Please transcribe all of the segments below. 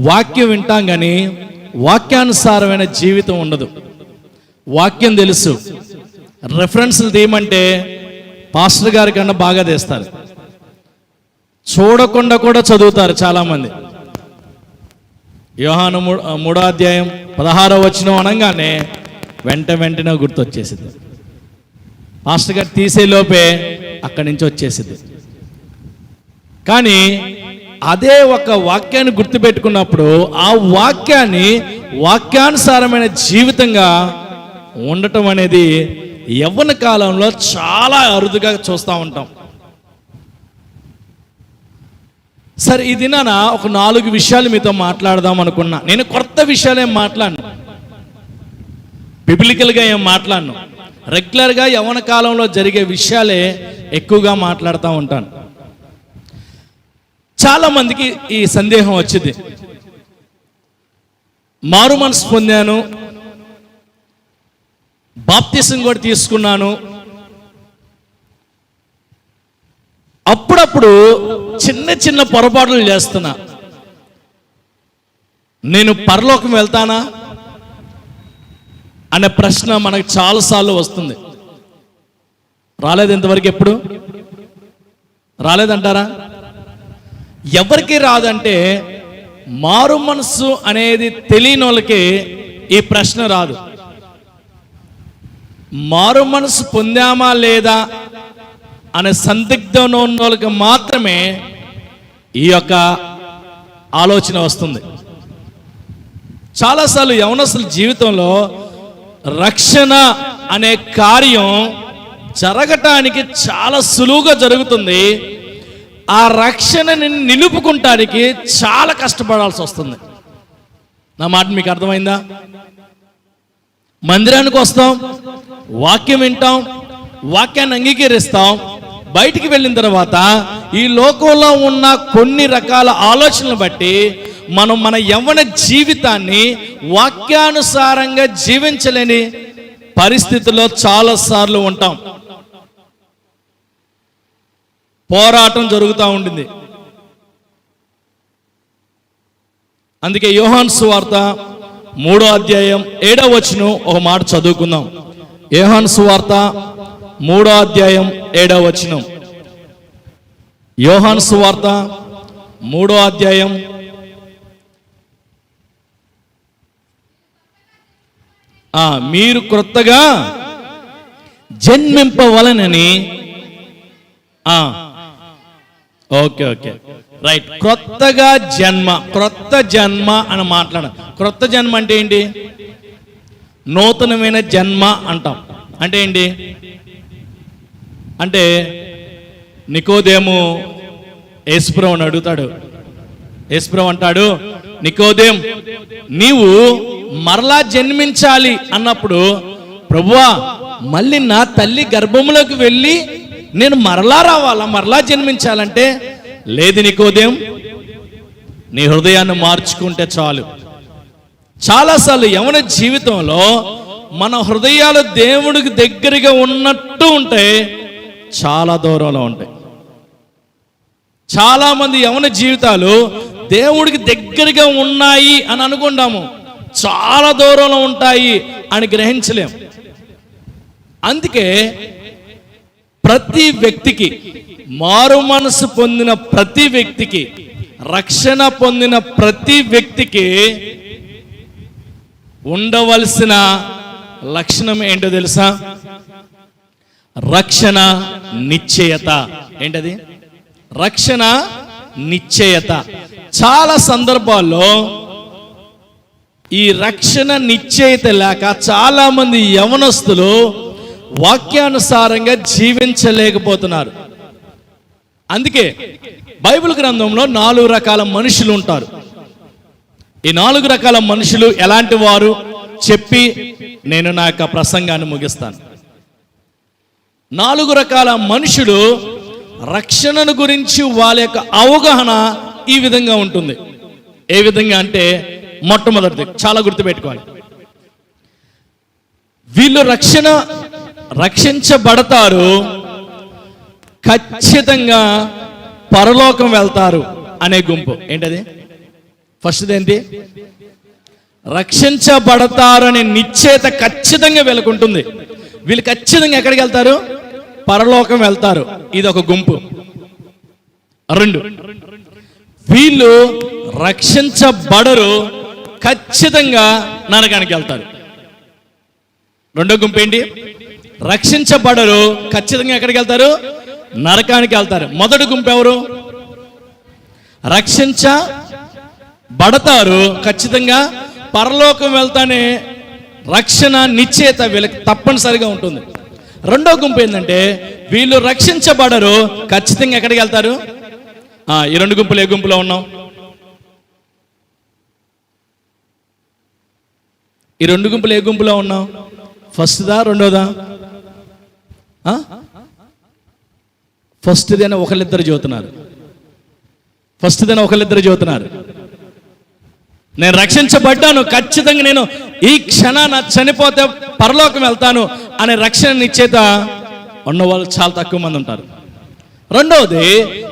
వాక్యం వింటాం కానీ వాక్యానుసారమైన జీవితం ఉండదు. వాక్యం తెలుసు, రెఫరెన్స్లు తీయమంటే పాస్టర్ గారి కన్నా బాగా తీస్తారు. చూడకుండా కూడా చదువుతారు చాలామంది. యోహాను 3వ అధ్యాయం 16వ వచనం అనగానే వెంటనే గుర్తొచ్చేసింది. పాస్టర్ గారు తీసే లోపే అక్కడి నుంచి వచ్చేసింది. కానీ అదే ఒక వాక్యాన్ని గుర్తుపెట్టుకున్నప్పుడు ఆ వాక్యాన్ని వాక్యానుసారమైన జీవితంగా ఉండటం అనేది యవ్వన కాలంలో చాలా అరుదుగా చూస్తూ ఉంటాం. సరే, ఈ దినాన ఒక 4 విషయాలు మీతో మాట్లాడదాం అనుకున్నా. నేను కొత్త విషయాలు ఏం మాట్లాడను, బిబ్లికల్గా ఏం మాట్లాడను. రెగ్యులర్గా యవ్వన కాలంలో జరిగే విషయాలే ఎక్కువగా మాట్లాడుతూ ఉంటాను. చాలా మందికి ఈ సందేహం వచ్చింది, మారు మనసు పొందాను, బాప్తిసం కూడా తీసుకున్నాను, అప్పుడప్పుడు చిన్న పొరపాట్లు చేస్తున్నా, నేను పరలోకం వెళ్తానా అనే ప్రశ్న మనకు చాలాసార్లు వస్తుంది. రాలేదు ఇంతవరకు? ఎప్పుడు రాలేదంటారా? ఎవరికి రాదంటే మారు మనసు అనేది తెలియని వాళ్ళకి ఈ ప్రశ్న రాదు. మారు మనసు పొందామా లేదా అనే సందిగ్ధంలో ఉన్న వాళ్ళకి మాత్రమే ఈ యొక్క ఆలోచన వస్తుంది. చాలాసార్లు యవనస్తుల జీవితంలో రక్షణ అనే కార్యం జరగటానికి చాలా సులువుగా జరుగుతుంది. ఆ రక్షణని నిలుపుకుంటానికి చాలా కష్టపడాల్సి వస్తుంది. నా మాట మీకు అర్థమైందా? మందిరానికి వస్తాం, వాక్యం వింటాం, వాక్యాన్ని అంగీకరిస్తాం, బయటికి వెళ్ళిన తర్వాత ఈ లోకంలో ఉన్న కొన్ని రకాల ఆలోచనలు బట్టి మనం మన యవ్వన జీవితాన్ని వాక్యానుసారంగా జీవించలేని పరిస్థితుల్లో చాలాసార్లు ఉంటాం. పోరాటం జరుగుతూ ఉండింది. అందుకే యోహాను సువార్త 3వ అధ్యాయం 7వ వచనం ఒక మాట చదువుకుందాం. యోహాను సువార్త 3వ అధ్యాయం 7వ వచనం. యోహాను సువార్త 3వ అధ్యాయం 7వ మీరు క్రొత్తగా జన్మింపవలనని. Okay right. క్రొత్తగా జన్మ, క్రొత్త జన్మ అని మాట్లాడ. క్రొత్త జన్మ అంటే ఏంటి? నూతనమైన జన్మ అంటాం. అంటే ఏంటి? అంటే నికోదేము యేసుప్రభుని అడుగుతాడు. యేసుప్రభు అంటాడు, నికోదేం, నీవు మరలా జన్మించాలి అన్నప్పుడు, ప్రభువా మళ్ళీ నా తల్లి గర్భంలోకి వెళ్ళి నేను మరలా రావాలా, మరలా జన్మించాలంటే, లేదు నికోదేం, నీ హృదయాన్ని మార్చుకుంటే చాలు. చాలాసార్లు యవన జీవితంలో మన హృదయాలు దేవుడికి దగ్గరగా ఉన్నట్టు ఉంటాయి, చాలా దూరంలో ఉంటాయి. చాలా మంది యవన జీవితాలు దేవుడికి దగ్గరగా ఉన్నాయి అని అనుకుంటాము, చాలా దూరంలో ఉంటాయి అని గ్రహించలేం. అందుకే ప్రతి వ్యక్తికి, మారు మనసు పొందిన ప్రతి వ్యక్తికి, రక్షణ పొందిన ప్రతి వ్యక్తికి ఉండవలసిన లక్షణం ఏంటో తెలుసా? రక్షణ నిశ్చయత. ఏంటది? రక్షణ నిశ్చయత. చాలా సందర్భాల్లో ఈ రక్షణ నిశ్చయత లేక చాలా మంది యవనస్తులు వాక్యానుసారంగా జీవించలేకపోతున్నారు. అందుకే బైబిల్ గ్రంథంలో 4 రకాల మనుషులు ఉంటారు. ఈ 4 రకాల మనుషులు ఎలాంటి వారు చెప్పి నేను నా యొక్క ప్రసంగాన్ని ముగిస్తాను. 4 రకాల మనుషులు రక్షణను గురించి వాళ్ళ యొక్క అవగాహన ఈ విధంగా ఉంటుంది. ఏ విధంగా అంటే, మొట్టమొదటిది చాలా గుర్తుపెట్టుకోవాలి, వీళ్ళు రక్షించబడతారు, ఖచ్చితంగా పరలోకం వెళ్తారు అనే గుంపు. ఏంటది? ఫస్ట్ది ఏంటి? రక్షించబడతారనే నిశ్చయత ఖచ్చితంగా వీళ్ళకు ఉంటుంది. వీళ్ళు ఖచ్చితంగా ఎక్కడికి వెళ్తారు? పరలోకం వెళ్తారు. ఇది ఒక గుంపు. రెండు, వీళ్ళు రక్షించబడరు, ఖచ్చితంగా నరకానికి వెళ్తారు. రెండో గుంపు ఏంటి? రక్షించబడరు, ఖచ్చితంగా ఎక్కడికి వెళ్తారు? నరకానికి వెళ్తారు. మొదటి గుంపు ఎవరు? రక్షించబడతారు, ఖచ్చితంగా పరలోకం వెళ్తానే రక్షణ నిశ్చయత వీళ్ళకి తప్పనిసరిగా ఉంటుంది. రెండో గుంపు ఏంటంటే వీళ్ళు రక్షించబడరు, ఖచ్చితంగా ఎక్కడికి వెళ్తారు? ఈ రెండు గుంపులు ఏ గుంపులో ఉన్నాం? ఈ రెండు గుంపులు ఏ గుంపులో ఉన్నాం? ఫస్ట్దా రెండోదా? ఫస్ట్దేనా ఒకళ్ళిద్దరు చదువుతున్నారు? ఫస్ట్దేనా ఒకళ్ళిద్దరు చదువుతున్నారు? నేను రక్షించబడ్డాను, ఖచ్చితంగా నేను ఈ క్షణాన చనిపోతే పరలోకం వెళ్తాను అనే రక్షణ నిశ్చయత ఉన్నవాళ్ళు చాలా తక్కువ మంది ఉంటారు. రెండవది,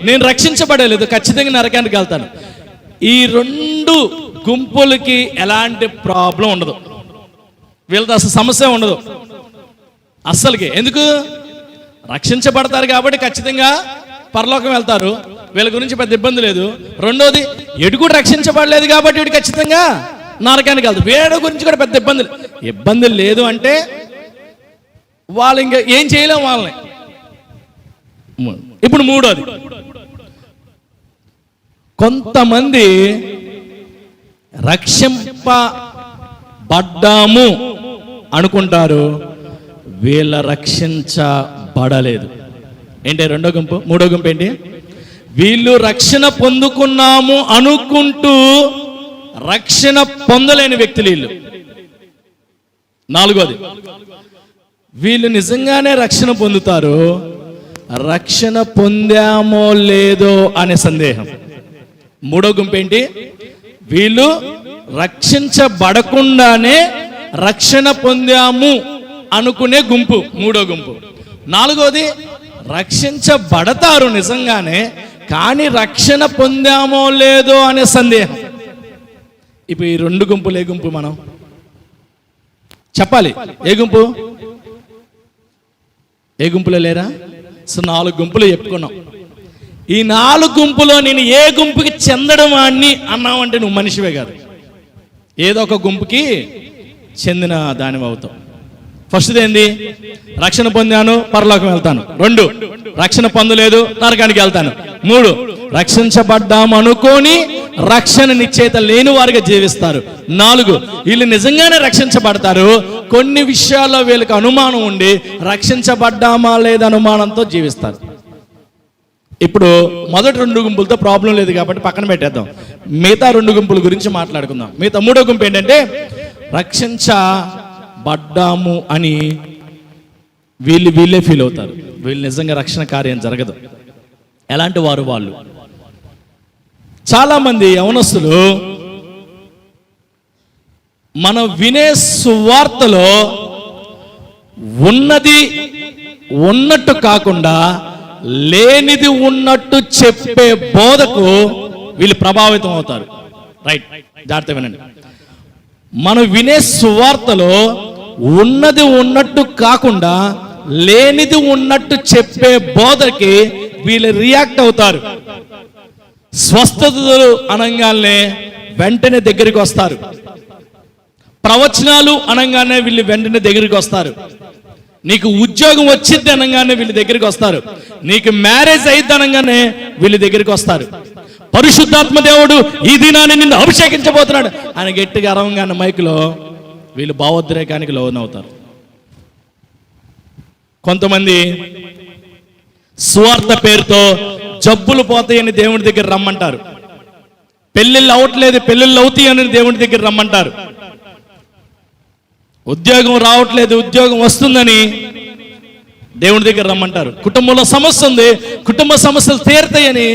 నేను రక్షించబడలేదు, ఖచ్చితంగా నరకానికి వెళ్తాను. ఈ రెండు గుంపులకి ఎలాంటి ప్రాబ్లం ఉండదు, వీళ్ళతో అసలు సమస్య ఉండదు అస్సలకి. ఎందుకు? రక్షించబడతారు కాబట్టి ఖచ్చితంగా పరలోకం వెళ్తారు, వీళ్ళ గురించి పెద్ద ఇబ్బంది లేదు. రెండోది, ఎటు కూడా రక్షించబడలేదు కాబట్టి వీడు ఖచ్చితంగా నరకానికి వెళ్తారు, వీడి గురించి కూడా పెద్ద ఇబ్బంది లేదు. అంటే వాళ్ళు ఇంకా ఏం చేయలేం వాళ్ళని. ఇప్పుడు మూడోది, కొంతమంది రక్షింపబడ్డాము అనుకుంటారు, వీళ్ళ రక్షించబడలేదు. ఏంటి రెండో గుంపు? మూడో గుంపు ఏంటి? వీళ్ళు రక్షణ పొందుకున్నాము అనుకుంటూ రక్షణ పొందలేని వ్యక్తులు వీళ్ళు. నాలుగోది, వీళ్ళు నిజంగానే రక్షణ పొందుతారు, రక్షణ పొందామో లేదో అనే సందేహం. మూడో గుంపు ఏంటి? వీళ్ళు రక్షించబడకుండానే రక్షణ పొందాము అనుకునే గుంపు, మూడో గుంపు. నాలుగోది, రక్షించబడతారు నిజంగానే, కానీ రక్షణ పొందామో లేదో అనే సందేహం. ఇప్పుడు ఈ రెండు గుంపులు ఏ గుంపు? మనం చెప్పాలి. ఏ గుంపు? ఏ గుంపులో లేరా? సో 4 గుంపులు చెప్పుకున్నాం. ఈ 4 గుంపులో నేను ఏ గుంపుకి చెందడం అని అన్నావంటే నువ్వు మనిషివే కాదు, ఏదో ఒక గుంపుకి చెందిన దానివి అవుతావు. ఫస్ట్ది ఏంది? రక్షణ పొందాను, పరలోకం వెళ్తాను. 2, రక్షణ పొందలేదు, నరకానికి వెళ్తాను. 3, రక్షించబడ్డాము అనుకోని రక్షణ నిశ్చయిత లేని వారిగా జీవిస్తారు. 4, వీళ్ళు నిజంగానే రక్షించబడతారు, కొన్ని విషయాల్లో వీళ్ళకి అనుమానం ఉండి రక్షించబడ్డామా లేదా అనుమానంతో జీవిస్తారు. ఇప్పుడు మొదటి 2 గుంపులతో ప్రాబ్లం లేదు కాబట్టి పక్కన పెట్టేద్దాం, మిగతా 2 గుంపుల గురించి మాట్లాడుకుందాం. మిగతా 3వ గుంపు ఏంటంటే రక్షించబడ్డాము అని వీళ్ళే ఫీల్ అవుతారు, వీళ్ళు నిజంగా రక్షణ కార్యం జరగదు. ఎలాంటి వారు? వాళ్ళు చాలా మంది యవనస్తులు మనం వినే సువార్తలో ఉన్నది ఉన్నట్టు కాకుండా లేనిది ఉన్నట్టు చెప్పే బోధకు వీళ్ళు ప్రభావితం అవుతారు. రైట్, జాగ్రత్త వినండి. మనం వినే సువార్తలో ఉన్నది ఉన్నట్టు కాకుండా లేనిది ఉన్నట్టు చెప్పే బోధకి వీళ్ళు రియాక్ట్ అవుతారు. స్వస్థతలు అనగానే వెంటనే దగ్గరికి వస్తారు, ప్రవచనాలు అనగానే వీళ్ళు వెంటనే దగ్గరికి వస్తారు, నీకు ఉద్యోగం వచ్చింది అనగానే వీళ్ళ దగ్గరికి వస్తారు, నీకు మ్యారేజ్ అయింది అనగానే వీళ్ళ దగ్గరికి వస్తారు, పరిశుద్ధాత్మ దేవుడు ఈ దినాన్ని నిన్ను అభిషేకించబోతున్నాడు అని గట్టిగా అరవంగానే మైకులో వీళ్ళు భావోద్రేకానికి లోనవుతారు. కొంతమంది సువార్త పేరుతో జబ్బులు పోతాయని దేవుడి దగ్గర రమ్మంటారు, పెళ్ళిళ్ళు అవట్లేదు పెళ్ళిళ్ళు అవుతాయని దేవుడి దగ్గర రమ్మంటారు, ఉద్యోగం రావట్లేదు ఉద్యోగం వస్తుందని దేవుడి దగ్గర రమ్మంటారు, కుటుంబంలో సమస్య ఉంది కుటుంబ సమస్యలు తీరుతాయని,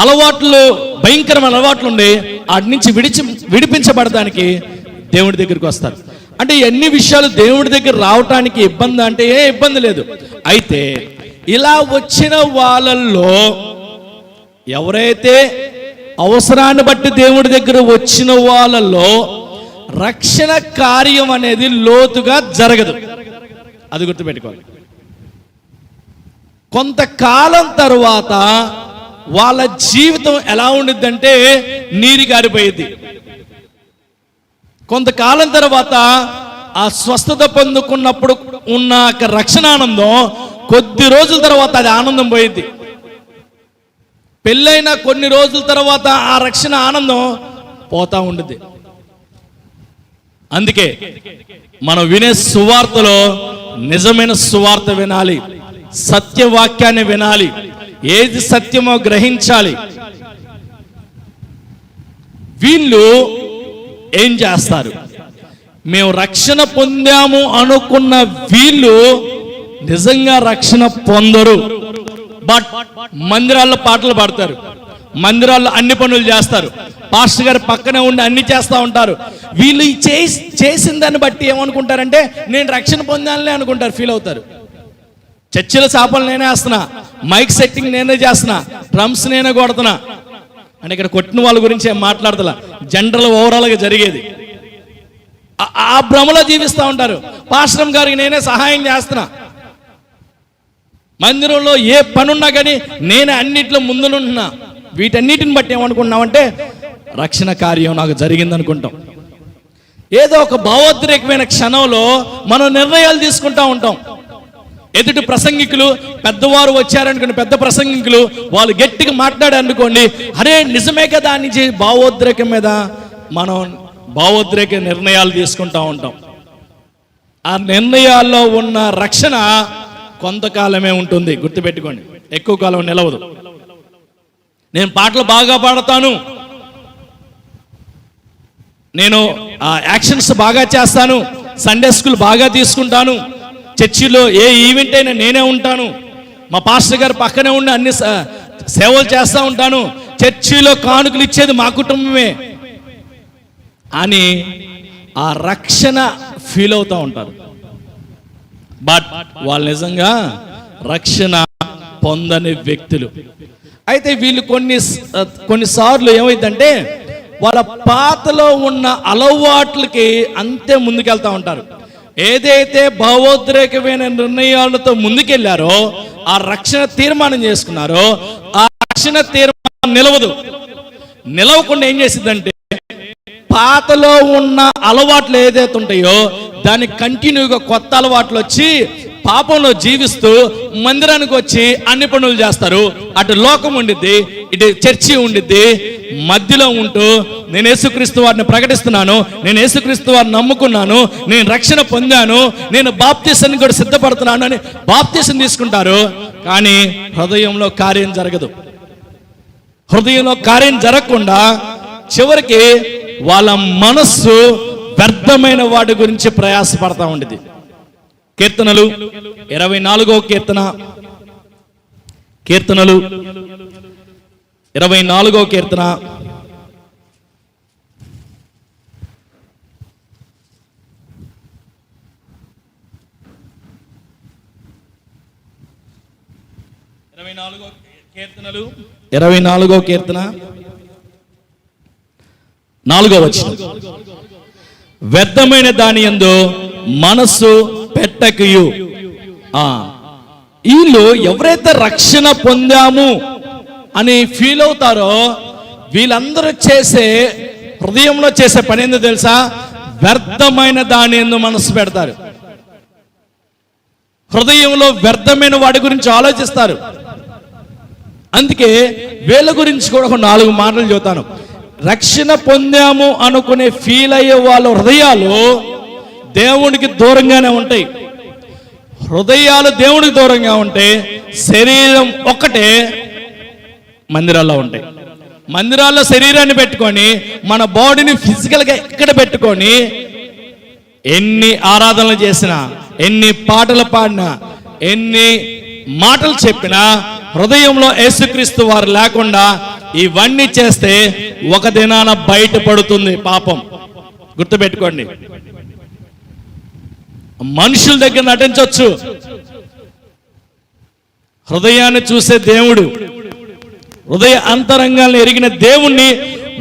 అలవాట్లు భయంకరమైన అలవాట్లు ఉండి వాటి నుంచి విడిపించబడటానికి దేవుడి దగ్గరికి వస్తారు. అంటే ఎన్ని విషయాలు దేవుడి దగ్గర రావటానికి ఇబ్బంది అంటే ఏ ఇబ్బంది లేదు. అయితే ఇలా వచ్చిన వాళ్ళల్లో ఎవరైతే అవసరాన్ని బట్టి దేవుడి దగ్గర వచ్చిన వాళ్ళలో రక్షణ కార్యం అనేది లోతుగా జరగదు. అది గుర్తుపెట్టుకోవాలి. కొంతకాలం తరువాత వాళ్ళ జీవితం ఎలా ఉండిద్దంటే నీరు గారిపోయింది. కొంతకాలం తర్వాత ఆ స్వస్థత పొందుకున్నప్పుడు ఉన్న రక్షణ ఆనందం కొద్ది రోజుల తర్వాత అది ఆనందం పోయింది. పెళ్ళైన కొన్ని రోజుల తర్వాత ఆ రక్షణ ఆనందం పోతా ఉంటుంది. అందుకే మనం వినే సువార్తలో నిజమైన సువార్త వినాలి, సత్యవాక్యాన్ని వినాలి, ఏది సత్యమో గ్రహించాలి. వీళ్ళు ఏం చేస్తారు? మేము రక్షణ పొందాము అనుకున్న వీళ్ళు నిజంగా రక్షణ పొందరు. బట్ మందిరాల్లో పాటలు పాడతారు, మందిరాల్లో అన్ని పనులు చేస్తారు, పాస్టర్ గారు పక్కనే ఉండి అన్ని చేస్తూ ఉంటారు. వీళ్ళు చేసిన దాన్ని బట్టి ఏమనుకుంటారంటే నేను రక్షణ పొందానులే అనుకుంటారు, ఫీల్ అవుతారు. చర్చిల చేపలు నేనే వేస్తున్నా, మైక్ సెట్టింగ్ నేనే చేస్తున్నా, డ్రమ్స్ నేనే కొడుతున్నా అంటే ఇక్కడ కొట్టిన వాళ్ళ గురించి ఏం మాట్లాడతలా, జనరల్ ఓవరాల్గా జరిగేది. ఆ భ్రమలో జీవిస్తూ ఉంటారు. పాస్టర్ గారికి నేనే సహాయం చేస్తున్నా, మందిరంలో ఏ పనున్నా కానీ నేనే అన్నిట్లో ముందునుంటున్నా. వీటన్నిటిని బట్టి ఏమనుకుంటున్నామంటే రక్షణ కార్యం నాకు జరిగింది అనుకుంటాం. ఏదో ఒక భావోద్రేకమైన క్షణంలో మనం నిర్ణయాలు తీసుకుంటా ఉంటాం. ఎదుటి ప్రసంగికులు పెద్దవారు వచ్చారనుకోండి, పెద్ద ప్రసంగికులు వాళ్ళు గట్టిగా మాట్లాడారనుకోండి, అరే నిజమే కదా అని భావోద్రేకం మీద మనం భావోద్రేక నిర్ణయాలు తీసుకుంటా ఉంటాం. ఆ నిర్ణయాల్లో ఉన్న రక్షణ కొంతకాలమే ఉంటుంది, గుర్తుపెట్టుకోండి, ఎక్కువ కాలం నిలవదు. నేను పాటలు బాగా పాడతాను, నేను యాక్షన్స్ బాగా చేస్తాను, సండే స్కూల్ బాగా తీసుకుంటాను, చర్చిలో ఏ ఈవెంట్ అయినా నేనే ఉంటాను, మా పాస్టర్ గారు పక్కనే ఉండి అన్ని సేవలు చేస్తూ ఉంటాను, చర్చిలో కానుకలు ఇచ్చేది మా కుటుంబమే అని ఆ రక్షణ ఫీల్ అవుతూ ఉంటారు. బట్ వాళ్ళు నిజంగా రక్షణ పొందని వ్యక్తులు. అయితే వీళ్ళు కొన్నిసార్లు ఏమైందంటే వాళ్ళ పాతలో ఉన్న అలవాట్లకి అంతే ముందుకెళ్తా ఉంటారు. ఏదైతే భావోద్రేకమైన నిర్ణయాలతో ముందుకెళ్లారో, ఆ రక్షణ తీర్మానం చేసుకున్నారో, ఆ రక్షణ తీర్మానం నిలవకుండా ఏం చేసిందంటే పాతలో ఉన్న అలవాట్లు ఏదైతే ఉంటాయో దాన్ని కంటిన్యూగా కొత్త అలవాట్లు వచ్చి పాపంలో జీవిస్తూ మందిరానికి వచ్చి అన్ని పనులు చేస్తారు. అటు లోకం ఉండిద్ది, ఇటు చర్చి ఉండిద్ది. మధ్యలో ఉంటూ నేను యేసుక్రీస్తు వారిని ప్రకటిస్తున్నాను, నేను యేసుక్రీస్తు వారిని నమ్ముకున్నాను, నేను రక్షణ పొందాను, నేను బాప్తిసాన్ని కూడా సిద్ధపడుతున్నాను అని బాప్తిసం తీసుకుంటారు. కానీ హృదయంలో కార్యం జరగదు. హృదయంలో కార్యం జరగకుండా చివరికి వాళ్ళ మనస్సు వ్యర్థమైన వాటి గురించి ప్రయాసపడతా ఉండేది. కీర్తనలు 24వ కీర్తన, కీర్తనలు 24వ కీర్తన 24వ కీర్తన 4వ వచనం, వ్యర్థమైన దాని యందు మనస్సు పెట్టకయు. వీళ్ళు ఎవరైతే రక్షణ పొందాము అని ఫీల్ అవుతారో వీళ్ళందరూ హృదయంలో చేసే పని ఏందో తెలుసా? వ్యర్థమైన దాని యందు మనస్సు పెడతారు. హృదయంలో వ్యర్థమైన వాటి గురించి ఆలోచిస్తారు. అందుకే వీళ్ళ గురించి కూడా ఒక 4 మాటలు చెబుతాను. రక్షణ పొందాము అనుకునే ఫీల్ అయ్యే వాళ్ళ హృదయాలు దేవునికి దూరంగానే ఉంటాయి. హృదయాలు దేవునికి దూరంగా ఉంటే శరీరం ఒక్కటే మందిరాల్లో ఉంటాయి. మందిరాల్లో శరీరాన్ని పెట్టుకొని మన బాడీని ఫిజికల్గా ఇక్కడ పెట్టుకొని ఎన్ని ఆరాధనలు చేసినా, ఎన్ని పాటలు పాడినా, ఎన్ని మాటలు చెప్పినా హృదయంలో యేసుక్రీస్తు వారు లేకుండా ఇవన్నీ చేస్తే ఒక దినాన బయటపడుతుంది పాపం. గుర్తుపెట్టుకోండి, మనుషుల దగ్గర నటించవచ్చు, హృదయాన్ని చూసే దేవుడు హృదయ అంతరంగాలను ఎరిగిన దేవుణ్ణి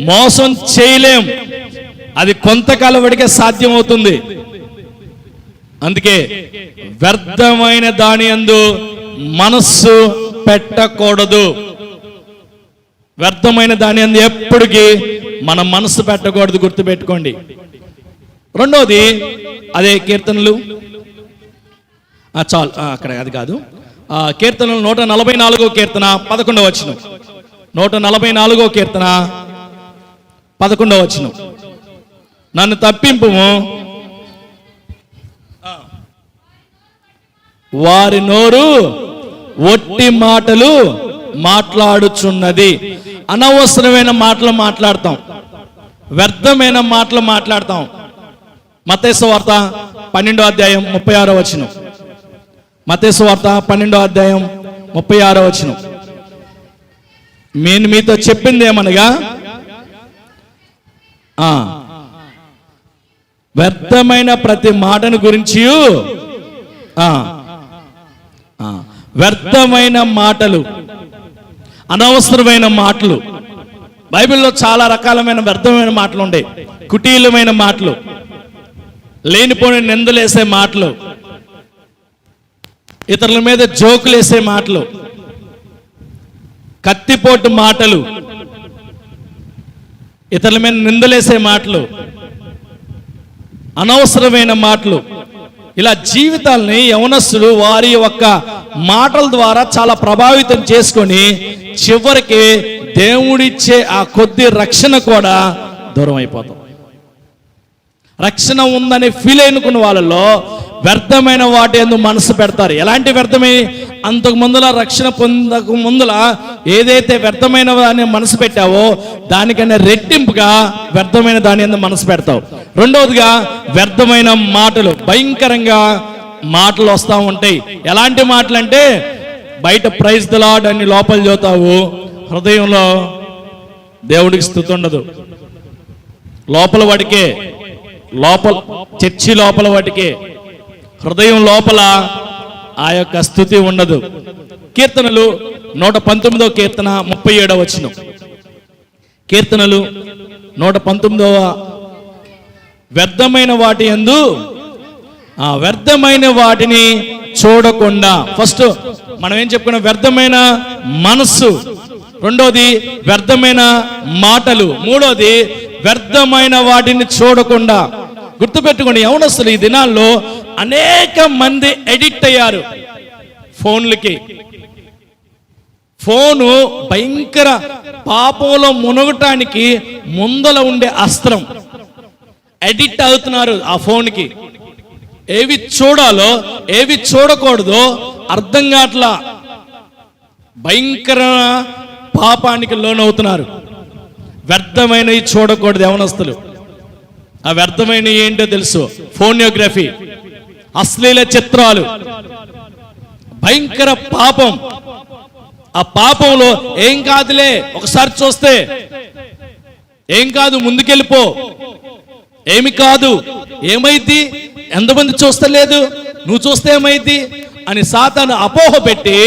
మోసం చేయలేం. అది కొంతకాలం వరకే సాధ్యమవుతుంది. అందుకే వ్యర్థమైన దాని యందు మనస్సు పెట్టకూడదు. వ్యర్థమైన దాని యందు ఎప్పటికీ మన మనస్సు పెట్టకూడదు, గుర్తుపెట్టుకోండి. రెండోది అదే కీర్తనలు, చాలు అక్కడ అది కాదు, కీర్తనలు 144వ కీర్తన 11వ వచనం. 144వ కీర్తన 11వ వచనం. నన్ను తప్పింపుము, వారి నోరు ఒట్టి మాటలు మాట్లాడుచున్నది. అనవసరమైన మాటలు మాట్లాడతాం, వ్యర్థమైన మాటలు మాట్లాడతాం. మత్తయి సువార్త 12వ అధ్యాయం 36వ వచనం. మత్తయి సువార్త 12వ అధ్యాయం 36వ వచనం. నేను మీతో చెప్పింది ఏమనగా, వ్యర్థమైన ప్రతి మాటను గురించి, వ్యర్థమైన మాటలు, అనవసరమైన మాటలు. బైబిల్లో చాలా రకాలమైన వ్యర్థమైన మాటలు ఉంటాయి. కుటీలమైన మాటలు, లేనిపోని నిందలేసే మాటలు, ఇతరుల మీద జోకులు వేసే మాటలు, కత్తిపోటు మాటలు, ఇతరుల మీద నిందలేసే మాటలు, అనవసరమైన మాటలు. ఇలా జీవితాలని యవనస్తులు వారి యొక్క మాటల ద్వారా చాలా ప్రభావితం చేసుకొని చివరికి దేవుడిచ్చే ఆ కొద్ది రక్షణ కూడా దూరం అయిపోతాం. రక్షణ ఉందని ఫీల్ అయినుకున్న వాళ్ళలో వ్యర్థమైన వాటి యందు మనసు పెడతారు. ఎలాంటి వ్యర్థమై, అంతకు ముందుల రక్షణ పొందక ముందుల ఏదైతే వ్యర్థమైన దాన్ని మనసు పెట్టావో దానికన్నా రెట్టింపుగా వ్యర్థమైన దాని యందు మనసు పెడతావు. రెండవదిగా వ్యర్థమైన మాటలు, భయంకరంగా మాటలు వస్తూ ఉంటాయి. ఎలాంటి మాటలు అంటే, బయట ప్రైజ్ ది లార్డ్ అని లోపల చదువుతావు, హృదయంలో దేవుడికి స్తుతి ఉండదు. లోపల వాటికే, లోపల చర్చి లోపల వాటికే, హృదయం లోపల ఆ యొక్క స్తుతి ఉండదు. కీర్తనలు 119వ కీర్తన 37వ వచనం. కీర్తనలు 119వ, వ్యర్థమైన వాటి యందు వ్యర్థమైన వాటిని చూడకుండా. ఫస్ట్ మనం ఏం చెప్పుకున్నాం? వ్యర్థమైన మనస్సు. రెండోది వ్యర్థమైన మాటలు. మూడోది వ్యర్థమైన వాటిని చూడకుండా. గుర్తుపెట్టుకోండి, యవనస్తులు ఈ దినాల్లో అనేక మంది ఎడిక్ట్ అయ్యారు ఫోన్లకి. ఫోను భయంకర పాపంలో మునగటానికి ముందల ఉండే అస్త్రం. ఎడిక్ట్ అవుతున్నారు ఆ ఫోన్కి. ఏవి చూడాలో ఏవి చూడకూడదో అర్థం కావట్లా. భయంకర పాపానికి లోనవుతున్నారు. వ్యర్థమైనవి చూడకూడదు యవనస్తులు. ఆ వ్యర్థమైనవి ఏంటో తెలుసు? ఫోనియోగ్రఫీ, అశ్లీల చిత్రాలు, భయంకర పాపం. ఆ పాపంలో ఏం కాదులే, ఒకసారి చూస్తే ఏం కాదు, ముందుకెళ్ళిపో, ఏమి కాదు, ఏమైద్ది, ఎంతమంది చూస్తలేదు, నువ్వు చూస్తే ఏమైద్ది అని సాతాను అపోహ పెట్టి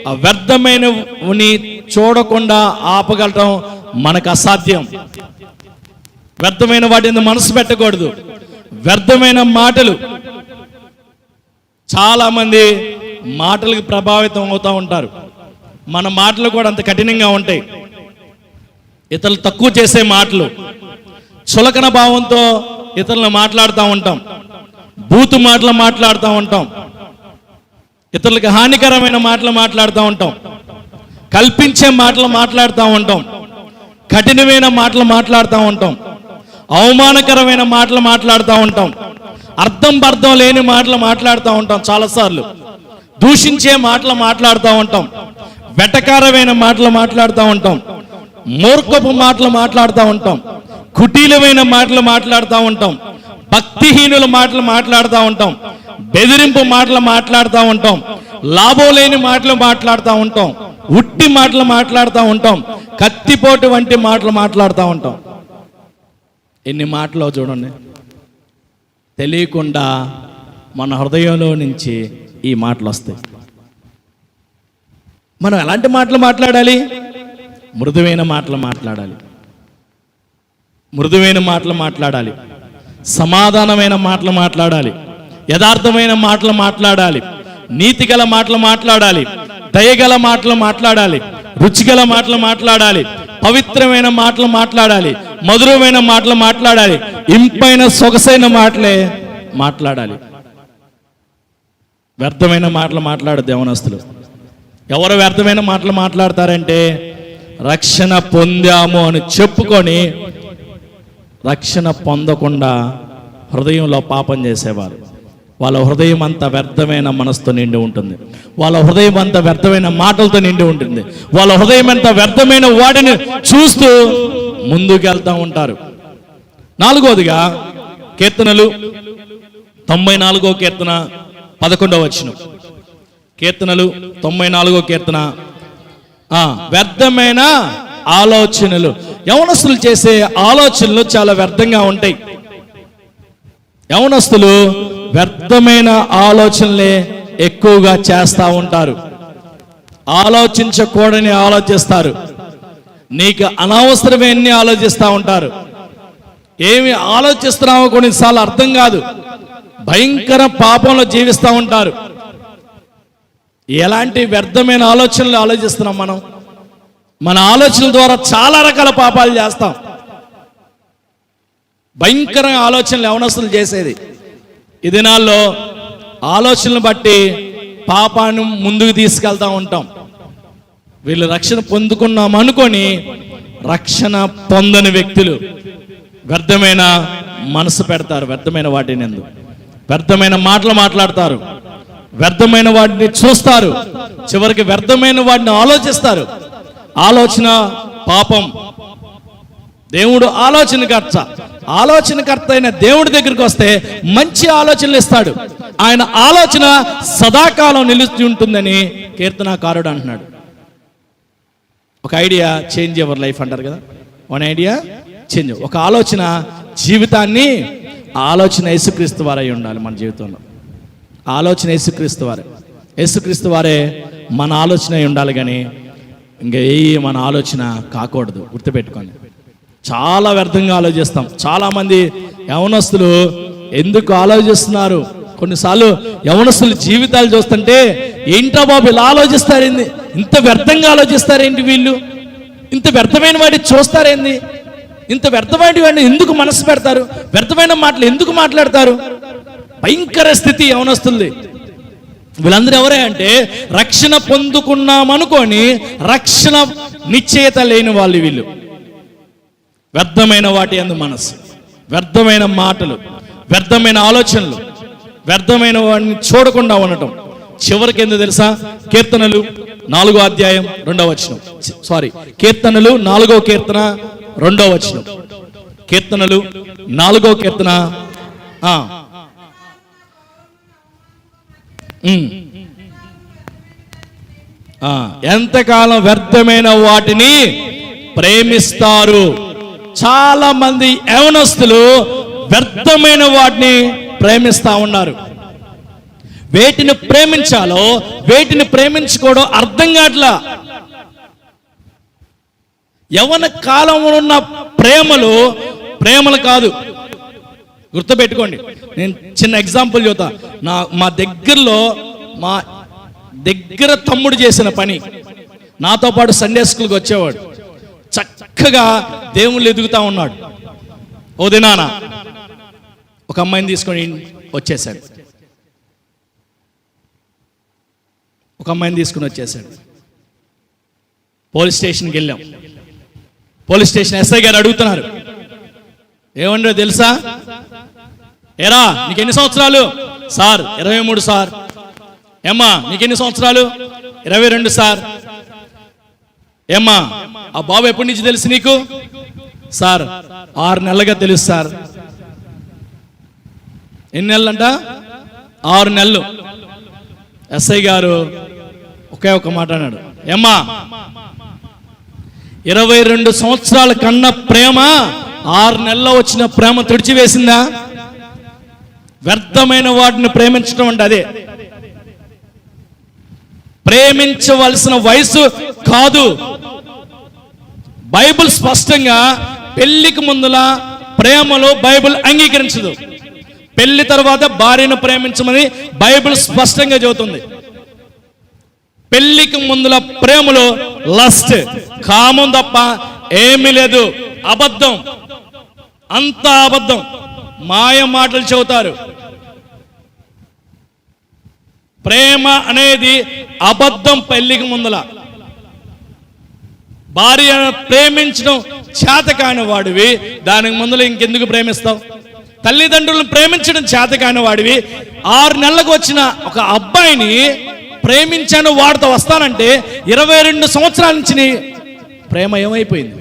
ఆ వ్యర్థమైనవి చూడకుండా ఆపగలటం మనకు అసాధ్యం. వ్యర్థమైన వాటిని మనసు పెట్టకూడదు. వ్యర్థమైన మాటలు, చాలా మంది మాటలకు ప్రభావితం అవుతూ ఉంటారు. మన మాటలు కూడా అంత కఠినంగా ఉంటాయి. ఇతరులు తక్కువ చేసే మాటలు, చులకన భావంతో ఇతరులను మాట్లాడుతూ ఉంటాం, బూతు మాటలు మాట్లాడుతూ ఉంటాం, ఇతరులకు హానికరమైన మాటలు మాట్లాడుతూ ఉంటాం, కల్పించే మాటలు మాట్లాడుతూ ఉంటాం, కఠినమైన మాటలు మాట్లాడుతూ ఉంటాం, అవమానకరమైన మాటలు మాట్లాడుతూ ఉంటాం, అర్థం పర్థం లేని మాటలు మాట్లాడుతూ ఉంటాం, చాలాసార్లు దూషించే మాటలు మాట్లాడుతూ ఉంటాం, వెటకారమైన మాటలు మాట్లాడుతూ ఉంటాం, మూర్ఖపు మాటలు మాట్లాడుతూ ఉంటాం, కుటీలమైన మాటలు మాట్లాడుతూ ఉంటాం, భక్తిహీనుల మాటలు మాట్లాడుతూ ఉంటాం, బెదిరింపు మాటలు మాట్లాడుతూ ఉంటాం, లాభం లేని మాటలు మాట్లాడుతూ ఉంటాం, ఉట్టి మాటలు మాట్లాడుతూ ఉంటాం, కత్తిపోటు వంటి మాటలు మాట్లాడుతూ ఉంటాం. ఎన్ని మాటలో చూడండి, తెలియకుండా మన హృదయంలో నుంచి ఈ మాటలు వస్తాయి. మనం ఎలాంటి మాటలు మాట్లాడాలి? మృదువైన మాటలు మాట్లాడాలి, మృదువైన మాటలు మాట్లాడాలి, సమాధానమైన మాటలు మాట్లాడాలి, యథార్థమైన మాటలు మాట్లాడాలి, నీతిగల మాటలు మాట్లాడాలి, దయగల మాటలు మాట్లాడాలి, రుచిగల మాటలు మాట్లాడాలి, పవిత్రమైన మాటలు మాట్లాడాలి, మధురమైన మాటలు మాట్లాడాలి, ఇంపైన సొగసైన మాటలే మాట్లాడాలి. వ్యర్థమైన మాటలు మాట్లాడద్దు యవనస్తులు. ఎవరు వ్యర్థమైన మాటలు మాట్లాడతారంటే రక్షణ పొందాము అని చెప్పుకొని రక్షణ పొందకుండా హృదయంలో పాపం చేసేవారు. వాళ్ళ హృదయం అంతా వ్యర్థమైన మనసుతో నిండి ఉంటుంది, వాళ్ళ హృదయం అంతా వ్యర్థమైన మాటలతో నిండి ఉంటుంది, వాళ్ళ హృదయం అంతా వ్యర్థమైన వాటిని చూస్తూ ముందుకెళ్తూ ఉంటారు. 4వదిగా కీర్తనలు 94వ కీర్తన 11వ వచనం. కీర్తనలు 94వ కీర్తన. వ్యర్థమైన ఆలోచనలు, యవనస్తులు చేసే ఆలోచనలు చాలా వ్యర్థంగా ఉంటాయి. యవనస్తులు వ్యర్థమైన ఆలోచనలే ఎక్కువగా చేస్తూ ఉంటారు. ఆలోచించకూడని ఆలోచిస్తారు, నీకు అనవసరమేన్ని ఆలోచిస్తూ ఉంటారు. ఏమి ఆలోచిస్తున్నామో కొన్నిసార్లు అర్థం కాదు, భయంకర పాపంలో జీవిస్తూ ఉంటారు. ఎలాంటి వ్యర్థమైన ఆలోచనలు ఆలోచిస్తున్నాం మనం? మన ఆలోచనల ద్వారా చాలా రకాల పాపాలు చేస్తాం. భయంకరంగా ఆలోచనలు యవనస్తులు చేసేది. ఈ దినాల్లో ఆలోచనలు బట్టి పాపాన్ని ముందుకు తీసుకెళ్తా ఉంటాం. వీళ్ళు రక్షణ పొందుకున్నాం అనుకొని రక్షణ పొందని వ్యక్తులు వ్యర్థమైన మనసు పెడతారు, వ్యర్థమైన వాటిని ఎందుకు వ్యర్థమైన మాటలు మాట్లాడతారు, వ్యర్థమైన వాటిని చూస్తారు, చివరికి వ్యర్థమైన వాటిని ఆలోచిస్తారు. ఆలోచన పాపం. దేవుడు ఆలోచనకర్త అయిన దేవుడి దగ్గరికి వస్తే మంచి ఆలోచనలు ఇస్తాడు. ఆయన ఆలోచన సదాకాలం నిలిచి ఉంటుందని కీర్తనాకారుడు అంటున్నాడు. ఒక ఐడియా చేంజ్ యువర్ లైఫ్ అంటారు కదా, వన్ ఐడియా చేంజ్. ఒక ఆలోచన జీవితాన్ని, ఆలోచన యేసుక్రీస్తు వారై ఉండాలి. మన జీవితంలో ఆలోచన యేసుక్రీస్తు వారే మన ఆలోచన అయి ఉండాలి, కానీ ఇంకా మన ఆలోచన కాకూడదు. గుర్తుపెట్టుకోండి, చాలా వ్యర్థంగా ఆలోచిస్తాం. చాలామంది యవనస్తులు ఎందుకు ఆలోచిస్తున్నారు? కొన్నిసార్లు యవనస్తుల జీవితాలు చూస్తుంటే ఏంటో బాబు ఇలా ఆలోచిస్తారేంది, ఇంత వ్యర్థంగా ఆలోచిస్తారేంటి వీళ్ళు, ఇంత వ్యర్థమైన వాటిని చూస్తారేంది, ఇంత వ్యర్థమైన వాడిని ఎందుకు మనసు పెడతారు, వ్యర్థమైన మాటలు ఎందుకు మాట్లాడతారు? భయంకర స్థితి యవనస్తులది. వీళ్ళందరూ ఎవరే అంటే రక్షణ పొందుకున్నామనుకొని రక్షణ నిశ్చయత లేని వాళ్ళు వీళ్ళు. వ్యర్థమైన వాటి యందు మనసు, వ్యర్థమైన మాటలు, వ్యర్థమైన ఆలోచనలు, వ్యర్థమైన వాడిని చూడకుండా ఉండటం. చివరికి ఎందుకు తెలుసా? కీర్తనలు 4వ అధ్యాయం 2వ వచనం. కీర్తనలు 4వ కీర్తన 2వ వచనం. కీర్తనలు 4వ కీర్తన. ఎంతకాలం వ్యర్థమైన వాటిని ప్రేమిస్తారు. చాలా మంది యవనస్తులు వ్యర్థమైన వాటిని ప్రేమిస్తా ఉన్నారు. వేటిని ప్రేమించాలో వేటిని ప్రేమించుకోవడం అర్థం కావట్లా. యవన కాలంలో ఉన్న ప్రేమలు కాదు. గుర్తుపెట్టుకోండి, నేను చిన్న ఎగ్జాంపుల్ చెబుతా. మా దగ్గర తమ్ముడు చేసిన పని, నాతో పాటు సండే స్కూల్కి వచ్చేవాడు, చక్కగా దేవుళ్ళు ఎదుగుతా ఉన్నాడు. ఓ దినాన ఒక అమ్మాయిని తీసుకొని వచ్చేసాడు. పోలీస్ స్టేషన్కి వెళ్ళాం. పోలీస్ స్టేషన్ ఎస్ఐ గారు అడుగుతున్నారు, ఏమంటారో తెలుసా? ఏరా నీకు ఎన్ని సంవత్సరాలు? Sir 23 sir. ఏమ్మా నీకెన్ని సంవత్సరాలు? 22 సార్. ఏమ్మా ఆ బాబు ఎప్పటి నుంచి తెలుసు నీకు? సార్ 6 నెలలుగా తెలుసు సార్. ఎన్ని నెలలంట? 6 నెలలు. ఎస్ఐ గారు ఒకే ఒక మాట అన్నాడు, ఏమ్మా 22 సంవత్సరాల కన్న ప్రేమ 6 నెలల్లో వచ్చిన ప్రేమ తుడిచివేసిందా? వ్యర్థమైన వాటిని ప్రేమించడం అంటే అదే. ప్రేమించవలసిన వయసు కాదు. బైబిల్ స్పష్టంగా పెళ్లికి ముందుల ప్రేమలో బైబిల్ అంగీకరించదు. పెళ్లి తర్వాత భార్యను ప్రేమించమని బైబిల్ స్పష్టంగా చెబుతుంది. పెళ్లికి ముందుల ప్రేమలో లస్ట్, కామం తప్ప ఏమీ లేదు. అబద్ధం, అంతా అబద్ధం, మాయ మాటలు చెబుతారు. ప్రేమ అనేది అబద్ధం. పెళ్లికి ముందల భార్యను ప్రేమించడం చేతకాని వాడివి, దానికి ముందర ఇంకెందుకు ప్రేమిస్తావు? తల్లిదండ్రులను ప్రేమించడం చేతకాని వాడివి 6 నెలలకు వచ్చిన ఒక అబ్బాయిని ప్రేమించాను వాడితో వస్తానంటే 22 సంవత్సరాల నుంచి నీ ప్రేమ ఏమైపోయింది?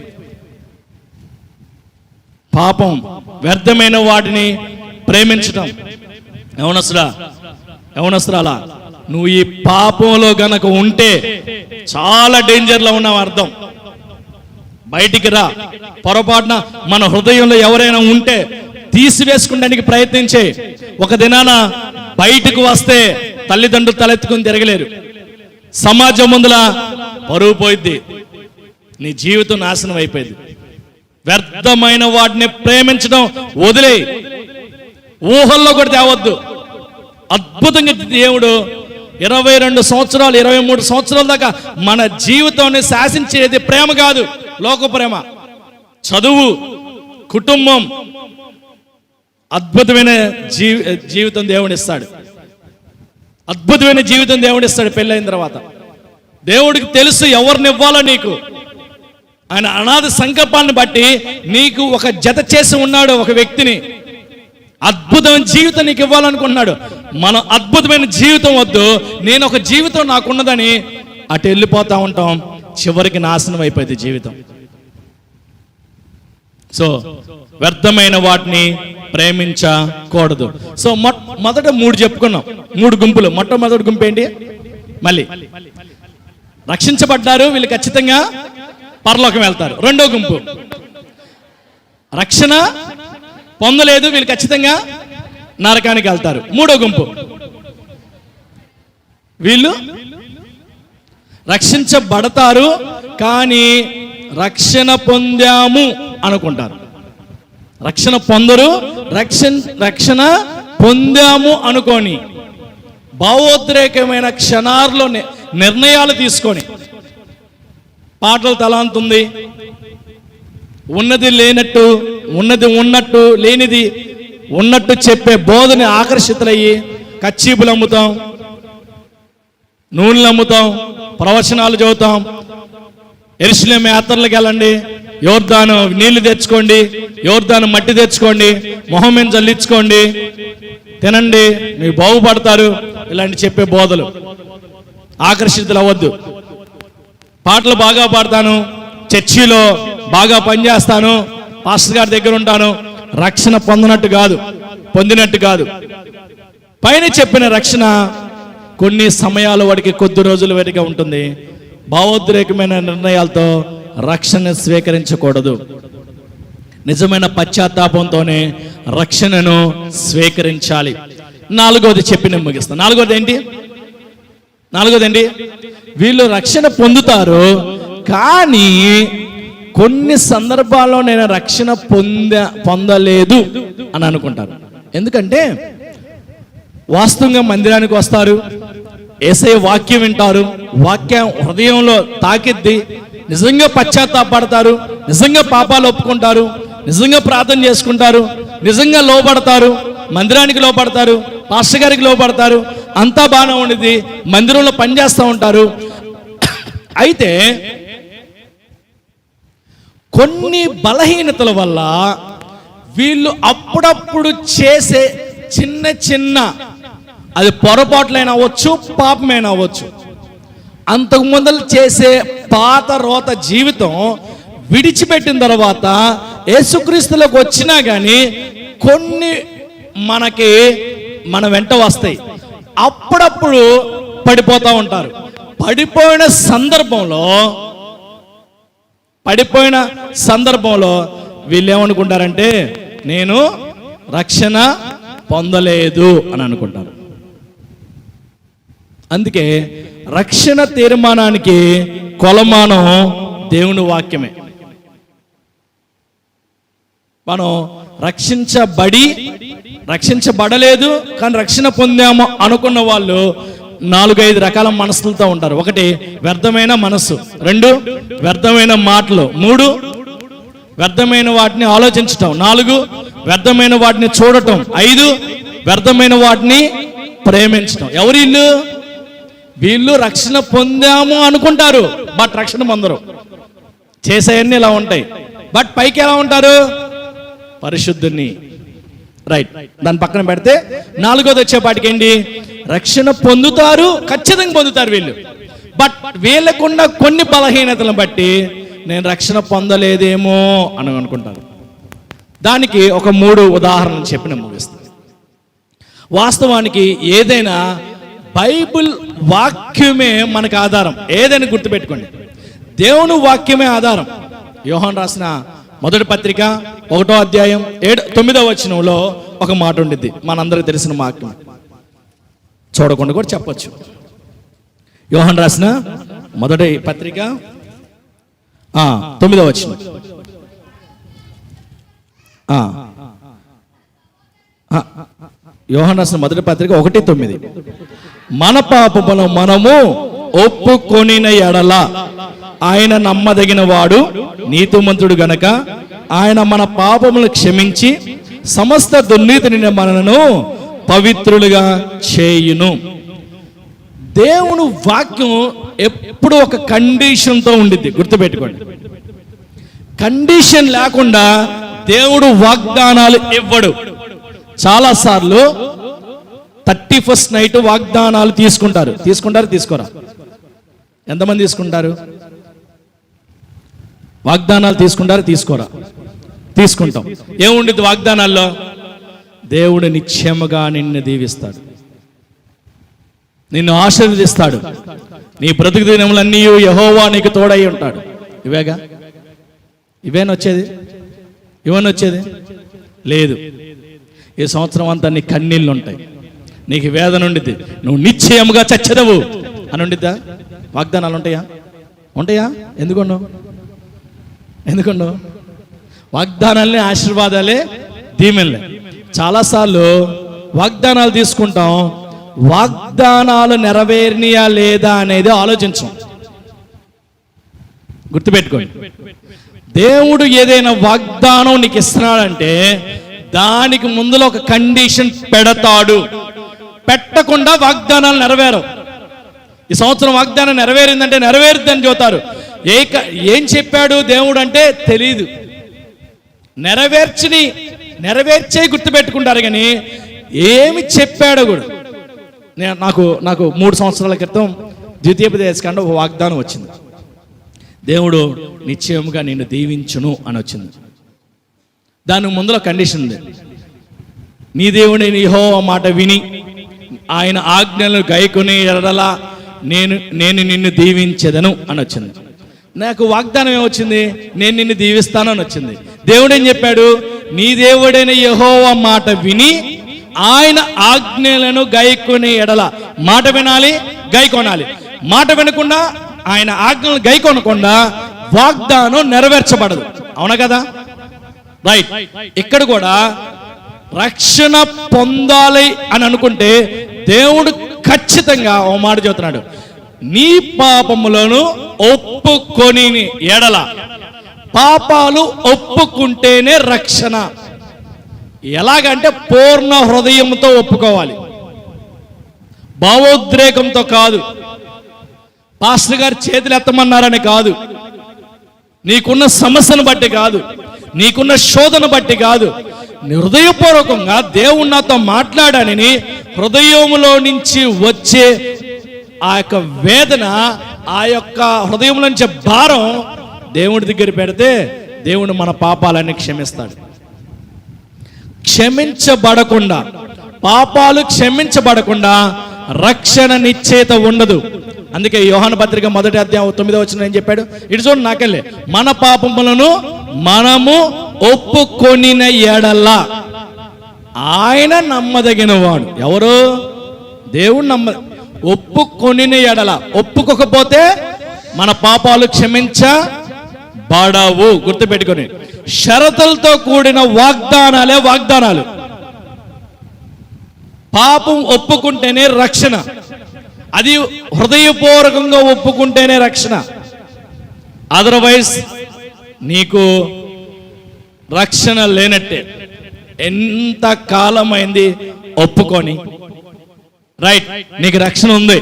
పాపం, వ్యర్థమైన వాటిని ప్రేమించటం. యవనస్తురాలా, నువ్వు ఈ పాపంలో గనక ఉంటే చాలా డేంజర్లో ఉన్నావు అర్థం. బయటికి రా. పొరపాటున మన హృదయంలో ఎవరైనా ఉంటే తీసివేసుకుంటానికి ప్రయత్నించే. ఒక దినాన బయటకు వస్తే తల్లిదండ్రులు తలెత్తుకుని తిరగలేరు. సమాజం ముందుల పరువు పోయిద్ది, నీ జీవితం నాశనం అయిపోయింది. వ్యర్థమైన వాటిని ప్రేమించడం వదిలే. ఊహల్లో కూడా తేవద్దు. అద్భుతంగా దేవుడు 22 సంవత్సరాలు 23 సంవత్సరాల దాకా మన జీవితాన్ని శాసించేది ప్రేమ కాదు, లోక ప్రేమ. చదువు, కుటుంబం, అద్భుతమైన జీవితం దేవుడిస్తాడు. అద్భుతమైన జీవితం దేవుడిస్తాడు పెళ్ళైన తర్వాత. దేవుడికి తెలుసు ఎవరిని ఇవ్వాలో నీకు. ఆయన అనాథ సంకల్పాన్ని బట్టి నీకు ఒక జత చేసి ఉన్నాడు, ఒక వ్యక్తిని. అద్భుతమైన జీవితం నీకు ఇవ్వాలనుకున్నాడు. మనం అద్భుతమైన జీవితం వద్దు, నేను ఒక జీవితం నాకున్నదని అటు వెళ్ళిపోతా ఉంటాం. చివరికి నాశనం అయిపోయింది జీవితం. సో వ్యర్థమైన వాటిని ప్రేమించకూడదు. సో మొదట 3 చెప్పుకున్నాం, 3 గుంపులు. మొట్టమొదటి గుంపు ఏంటి? మళ్ళీ రక్షించబడ్డారు, వీళ్ళు ఖచ్చితంగా పరలోకం వెళ్తారు. రెండో గుంపు రక్షణ పొందలేదు, వీళ్ళు ఖచ్చితంగా నరకానికి వెళ్తారు. మూడో గుంపు వీళ్ళు రక్షించబడతారు కానీ రక్షణ పొందాము అనుకుంటారు. రక్షణ పొందరు, రక్షణ పొందాము అనుకోని భావోద్రేకమైన క్షణాల్లో నిర్ణయాలు తీసుకొని, పాటలు తలాంతుంది, ఉన్నది లేనట్టు, ఉన్నది ఉన్నట్టు, లేనిది ఉన్నట్టు చెప్పే బోధని ఆకర్షితులయ్యి కచ్చీపులు అమ్ముతాం, నూనెలు అమ్ముతాం, ప్రవచనాలు చదువుతాం. యెరూషలేము యాత్రలకు వెళ్ళండి, యోర్దాను నీళ్లు తెచ్చుకోండి, యోర్దాను మట్టి తెచ్చుకోండి, మొహం మీద జల్లించుకోండి, తినండి, మీరు బాగుపడతారు. ఇలాంటి చెప్పే బోధలు ఆకర్షితులు అవ్వద్దు. పాటలు బాగా పాడతాను, చర్చిలో బాగా పనిచేస్తాను, పాస్టర్ గారి దగ్గర ఉంటాను, రక్షణ పొందినట్టు కాదు. పైన చెప్పిన రక్షణ కొన్ని సమయాల వాడికి, కొద్ది రోజుల వాడిగా ఉంటుంది. భావోద్రేకమైన నిర్ణయాలతో రక్షణ స్వీకరించకూడదు. నిజమైన పశ్చాత్తాపంతోనే రక్షణను స్వీకరించాలి. 4వది చెప్పి నేను ముగిస్తాను. 4వది ఏంటి? వీళ్ళు రక్షణ పొందుతారు కానీ కొన్ని సందర్భాల్లో నేను రక్షణ పొందలేదు అని అనుకుంటారు. ఎందుకంటే వాస్తవంగా మందిరానికి వస్తారు, యేసయ్య వాక్యం వింటారు, వాక్యం హృదయంలో తాకిద్ది, నిజంగా పశ్చాత్తాపడతారు, నిజంగా పాపాలు ఒప్పుకుంటారు, నిజంగా ప్రార్థన చేసుకుంటారు, నిజంగా లోపడతారు, మందిరానికి లోపడతారు, పాస్టర్ గారికి లోపడతారు, అంతా బాగానే ఉండేది, మందిరంలో పనిచేస్తూ ఉంటారు. అయితే కొన్ని బలహీనతల వల్ల వీళ్ళు అప్పుడప్పుడు చేసే చిన్న అది పొరపాట్లైనా అవ్వచ్చు, పాపమైనా అవ్వచ్చు, అంతకు ముందలు చేసే పాత రోత జీవితం విడిచిపెట్టిన తర్వాత యేసుక్రీస్తులోకి వచ్చినా కానీ కొన్ని మన వెంట వస్తాయి. అప్పుడప్పుడు పడిపోతూ ఉంటారు. పడిపోయిన సందర్భంలో వీళ్ళు ఏమనుకుంటారంటే నేను రక్షణ పొందలేదు అని అనుకుంటారు. అందుకే రక్షణ తీర్మానానికి కొలమానం దేవుని వాక్యమే. మనం రక్షించబడలేదు కానీ రక్షణ పొందాము అనుకున్న వాళ్ళు 4-5 రకాల మనసులతో ఉంటారు. 1 వ్యర్థమైన మనస్సు, 2 వ్యర్థమైన మాటలు, 3 వ్యర్థమైన వాటిని ఆలోచించటం, 4 వ్యర్థమైన వాటిని చూడటం, 5 వ్యర్థమైన వాటిని ప్రేమించటం. ఎవరు వీళ్ళు రక్షణ పొందాము అనుకుంటారు బట్ రక్షణ పొందరు. చేసేయన్నీ ఇలా ఉంటాయి బట్ పైకి ఎలా ఉంటారు? పరిశుద్ధుని. రైట్, దాని పక్కన పెడితే 4వది వచ్చేపాటికి ఏంటి? రక్షణ పొందుతారు, ఖచ్చితంగా పొందుతారు వీళ్ళు. బట్ వీళ్ళకున్న కొన్ని బలహీనతలను బట్టి నేను రక్షణ పొందలేదేమో అని అనుకుంటారు. దానికి ఒక 3 ఉదాహరణలు చెప్పి నేను ముగిస్తాను. వాస్తవానికి ఏదైనా బైబిల్ వాక్యమే మనకు ఆధారం. ఏదైనా గుర్తుపెట్టుకోండి, దేవుని వాక్యమే ఆధారం. యోహాను రాసిన మొదటి పత్రిక 1వ అధ్యాయం 9వ వచనంలో ఒక మాట ఉండిద్ది, మనందరికి తెలిసిన వాక్యం, చూడకుండా కూడా చెప్పచ్చు. యోహాను రాసిన మొదటి పత్రిక 9వ వచనం. యోహాను రాసిన మొదటి పత్రిక 1:9. మన పాపములను మనము ఒప్పుకొనిన ఎడల ఆయన నమ్మదగిన వాడు, నీతిమంతుడు గనక ఆయన మన పాపములను క్షమించి సమస్త దుర్నీతిని మనలను పవిత్రులుగా చేయును. దేవుని వాక్యం ఎప్పుడు ఒక కండిషన్తో ఉండిద్ది, గుర్తుపెట్టుకోండి. కండిషన్ లేకుండా దేవుడు వాగ్దానాలు ఇవ్వడు. చాలాసార్లు 31st నైట్ వాగ్దానాలు తీసుకోరా? ఎంతమంది తీసుకుంటారు? వాగ్దానాలు తీసుకోరా? తీసుకుంటాం. ఏముండిద్ది వాగ్దానాల్లో? దేవుడు నిశ్చయముగా నిన్ను దీవిస్తాడు, నిన్ను ఆశీర్వదిస్తాడు, నీ బ్రతుకు దినములన్నీ యెహోవా నీకు తోడై ఉంటాడు. ఇవేనా వచ్చేది? లేదు. ఈ సంవత్సరం అంతా నీ కన్నీళ్ళు ఉంటాయి, నీకు వేదన ఉండిద్ది, నువ్వు నిశ్చయముగా చచ్చెదవు అని ఉండిద్దా? వాగ్దానాలు ఉంటాయా? ఎందుకున్నావు? వాగ్దానాలనే ఆశీర్వాదాలే, దీవెనలే. చాలాసార్లు వాగ్దానాలు తీసుకుంటాం, వాగ్దానాలు నెరవేరినయా లేదా అనేది ఆలోచించం. గుర్తుపెట్టుకోండి, దేవుడు ఏదైనా వాగ్దానం నీకు ఇస్తున్నాడంటే దానికి ముందులో ఒక కండిషన్ పెడతాడు. పెట్టకుండా వాగ్దానాలు నెరవేరవు. ఈ సంవత్సరం వాగ్దానం నెరవేరిందంటే నెరవేరుద్దని చెబుతారు. ఏం చెప్పాడు దేవుడు అంటే తెలీదు. నెరవేర్చే గుర్తుపెట్టుకుంటారు కానీ ఏమి చెప్పాడో కూడా. నాకు 3 సంవత్సరాల క్రితం ద్వితీయోపదేశకాండం ఒక వాగ్దానం వచ్చింది. దేవుడు నిశ్చయముగా నిన్ను దీవించును అని వచ్చింది. దానికి ముందులో కండిషన్ ఉంది, నీ దేవుడైన యెహోవా మాట విని ఆయన ఆజ్ఞలను గైకొని ఎడల నేను నిన్ను దీవించెదను అని వచ్చింది. నాకు వాగ్దానం ఏమొచ్చింది? నేను నిన్ను దీవిస్తాను అని వచ్చింది. దేవుడు ఏం చెప్పాడు? నీ దేవుడైన యెహోవా మాట విని ఆయన ఆజ్ఞలను గైకొని ఎడల. మాట వినాలి, గైకొనాలి. మాట వినకుండా ఆయన ఆజ్ఞలను గైకొనకుండా వాగ్దానం నెరవేర్చబడదు. అవునా కదా? రైట్. ఇక్కడ కూడా రక్షణ పొందాలి అని అనుకుంటే దేవుడు ఖచ్చితంగా ఓ మాట చెబుతున్నాడు, నీ పాపములను ఒప్పుకొని ఎడల. పాపాలు ఒప్పుకుంటేనే రక్షణ. ఎలాగంటే పూర్ణ హృదయంతో ఒప్పుకోవాలి, భావోద్రేకంతో కాదు, పాస్టర్ గారు చేతులు ఎత్తమన్నారని కాదు, నీకున్న సమస్యను బట్టి కాదు, నీకున్న శోధన బట్టి కాదు, హృదయపూర్వకంగా దేవుడు నాతో మాట్లాడానని హృదయంలో నుంచి వచ్చే ఆ యొక్క వేదన, ఆ యొక్క హృదయంలో నుంచి భారం దేవుడి దగ్గర పెడితే దేవుడు మన పాపాలన్నీ క్షమిస్తాడు. క్షమించబడకుండా, పాపాలు క్షమించబడకుండా రక్షణ నిశ్చయిత ఉండదు. అందుకే యోహాను పత్రిక 1వ అధ్యాయం 9వ వచనం ఏం చెప్పాడు? ఇటు చూడండి, నాకెళ్ళే, మన పాపములను మనము ఒప్పుకొనిన ఎడల ఆయన నమ్మదగిన వాడు. ఎవరు? దేవుడు ఒప్పుకొనిన ఎడల. ఒప్పుకోకపోతే మన పాపాలు క్షమించబడవు. గుర్తుపెట్టుకొని, షరతులతో కూడిన వాగ్దానాలు. పాపం ఒప్పుకుంటేనే రక్షణ, అది హృదయపూర్వకంగా ఒప్పుకుంటేనే రక్షణ. అదర్వైజ్ నీకు రక్షణ లేనట్టే. ఎంత కాలమైంది ఒప్పుకొని, రైట్, నీకు రక్షణ ఉంది,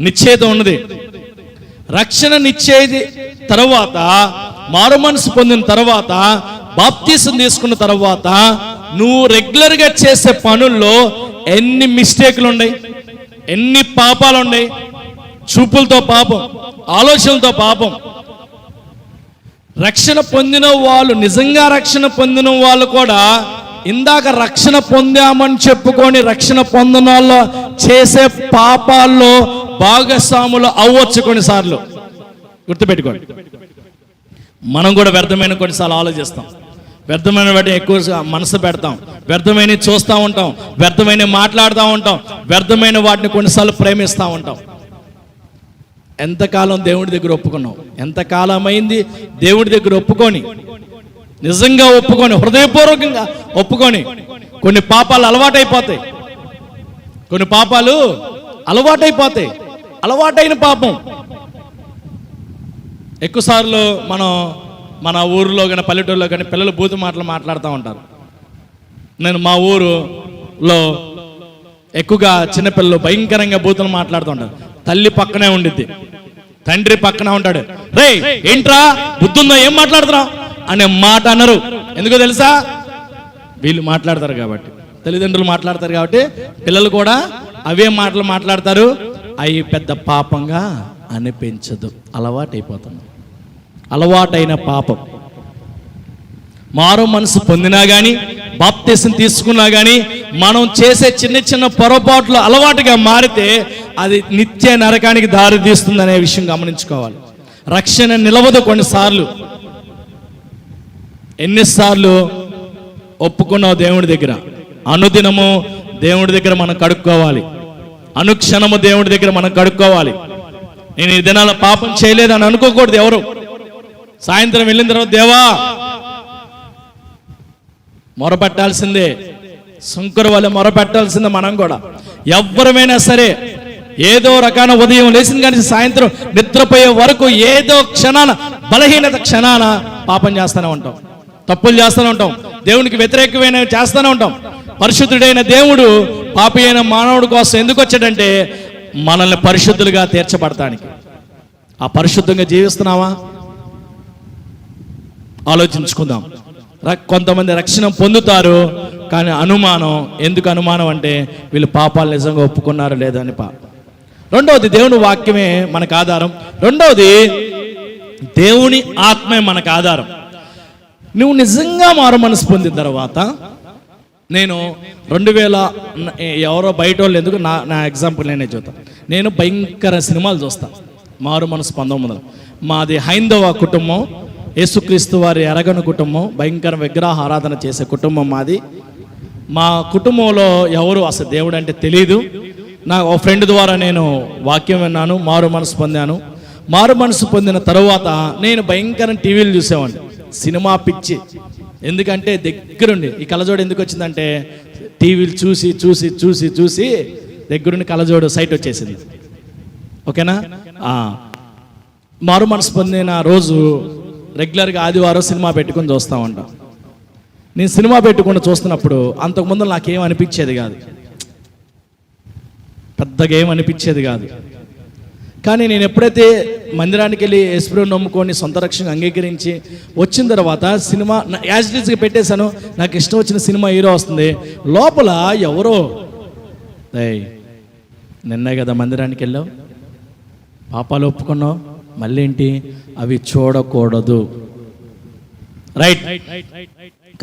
నిశ్చయిత ఉన్నది. రక్షణ నిశ్చయిత తర్వాత, మారు మనసు పొందిన తర్వాత, బాప్తీసం తీసుకున్న తర్వాత నువ్వు రెగ్యులర్గా చేసే పనుల్లో ఎన్ని మిస్టేక్లు ఉన్నాయి, ఎన్ని పాపాలు ఉన్నాయి. చూపులతో పాపం, ఆలోచనలతో పాపం. రక్షణ పొందిన వాళ్ళు, నిజంగా రక్షణ పొందిన వాళ్ళు కూడా ఇందాక రక్షణ పొందామని చెప్పుకొని రక్షణ పొందిన వాళ్ళు చేసే పాపాల్లో భాగస్వాములు అవ్వచ్చు కొన్నిసార్లు. గుర్తుపెట్టుకోండి. మనం కూడా వ్యర్థమైన కొన్నిసార్లు ఆలోచిస్తాం, వ్యర్థమైన వాటిని ఎక్కువ మనసు పెడతాం, వ్యర్థమైన చూస్తూ ఉంటాం, వ్యర్థమైన మాట్లాడుతూ ఉంటాం, వ్యర్థమైన వాటిని కొన్నిసార్లు ప్రేమిస్తూ ఉంటాం. ఎంతకాలం దేవుడి దగ్గర ఒప్పుకున్నాం? ఎంతకాలం అయింది దేవుడి దగ్గర ఒప్పుకొని, నిజంగా ఒప్పుకొని, హృదయపూర్వకంగా ఒప్పుకొని? కొన్ని పాపాలు అలవాటైపోతాయి, కొన్ని పాపాలు అలవాటైపోతాయి. అలవాటైన పాపం ఎక్కువసార్లు మన ఊరిలో కానీ పల్లెటూరులో కానీ పిల్లలు బూతు మాటలు మాట్లాడుతూ ఉంటారు. నేను మా ఊరులో ఎక్కువగా చిన్నపిల్లలు భయంకరంగా బూతులు మాట్లాడుతూ ఉంటారు. తల్లి పక్కనే ఉండిద్ది, తండ్రి పక్కనే ఉంటాడు. రే ఏంట్రా బుద్ధుందో, ఏం మాట్లాడుతున్నావు అనే మాట అన్నారు. ఎందుకో తెలుసా? వీళ్ళు మాట్లాడతారు కాబట్టి, తల్లిదండ్రులు మాట్లాడతారు కాబట్టి పిల్లలు కూడా అవే మాటలు మాట్లాడతారు. అవి పెద్ద పాపంగా అనిపించదు, అలవాటైపోతుంది. అలవాటైన పాపం. మారు మనసు పొందినా కానీ, బాప్తీసం తీసుకున్నా కానీ, మనం చేసే చిన్న చిన్న పొరపాట్లు అలవాటుగా మారితే అది నిత్య నరకానికి దారి తీస్తుంది అనే విషయం గమనించుకోవాలి. రక్షణ నిలవదు కొన్నిసార్లు. ఎన్నిసార్లు ఒప్పుకున్నావు దేవుడి దగ్గర? అనుదినము దేవుడి దగ్గర మనం కడుక్కోవాలి, అనుక్షణము దేవుడి దగ్గర మనం కడుక్కోవాలి. నేను ఈ దినాల పాపం చేయలేదని అనుకోకూడదు ఎవరు. సాయంత్రం వెళ్ళిన తర్వాత దేవా మొరపెట్టాల్సిందే, శంకరు వల్ల మొరపెట్టాల్సిందే. మనం కూడా ఎవరమైనా సరే ఏదో రకాన ఉదయం లేచిన కానీ సాయంత్రం నిద్రపోయే వరకు ఏదో క్షణాన, బలహీనత క్షణాన పాపం చేస్తూనే ఉంటాం, తప్పులు చేస్తూనే ఉంటాం, దేవునికి వ్యతిరేకమైన చేస్తూనే ఉంటాం. పరిశుద్ధుడైన దేవుడు పాపి అయిన మానవుడి కోసం ఎందుకు వచ్చాడంటే మనల్ని పరిశుద్ధులుగా తీర్చబడటానికి. ఆ పరిశుద్ధంగా జీవిస్తున్నావా? ఆలోచించుకుందాం. కొంతమంది రక్షణ పొందుతారు కానీ అనుమానం. ఎందుకు అనుమానం అంటే వీళ్ళు పాపాలు నిజంగా ఒప్పుకున్నారో లేదో అని. రెండవది, దేవుని వాక్యమే మనకు ఆధారం. రెండవది, దేవుని ఆత్మే మనకు ఆధారం. నువ్వు నిజంగా మారు మనసు పొందిన తర్వాత, నేను 2000 ఎవరో బయట వాళ్ళు ఎందుకు, నా ఎగ్జాంపుల్ నేనే చూస్తాను. నేను భయంకర సినిమాలు చూస్తాను. మారు మనసు 19. మాది హైందవ కుటుంబం, యేసుక్రీస్తు వారి ఎరగని కుటుంబం, భయంకర విగ్రహ ఆరాధన చేసే కుటుంబం మాది. మా కుటుంబంలో ఎవరు అసలు దేవుడు అంటే తెలియదు. నా ఒక ఫ్రెండ్ ద్వారా నేను వాక్యం విన్నాను, మారు మనసు పొందాను. మారు మనసు పొందిన తర్వాత నేను భయంకర టీవీలు చూసేవాడిని, సినిమా పిచ్చి. ఎందుకంటే దగ్గరుండి ఈ కళ్ళజోడు ఎందుకు వచ్చిందంటే టీవీలు చూసి చూసి చూసి చూసి దగ్గరుండి కళ్ళజోడు సైట్ వచ్చేసింది. ఓకేనా? మారు మనసు పొందిన రోజు రెగ్యులర్గా ఆదివారం సినిమా పెట్టుకుని చూస్తూ ఉంటాం. నేను సినిమా పెట్టుకుని చూస్తున్నప్పుడు అంతకుముందు నాకేం అనిపించేది కాదు, పెద్దగా ఏం అనిపించేది కాదు. కానీ నేను ఎప్పుడైతే మందిరానికి వెళ్ళి యేసుప్రభువుని నమ్ముకొని సొంత రక్షణ అంగీకరించి వచ్చిన తర్వాత సినిమా యాజ్ ఇట్ ఈస్గా పెట్టేశాను. నాకు ఇష్టం వచ్చిన సినిమా హీరో వస్తుంది, లోపల ఎవరో నిన్నే కదా మందిరానికి వెళ్ళావు, పాపాలు ఒప్పుకున్నావు, మళ్ళీ ఏంటి అవి చూడకూడదు. రైట్.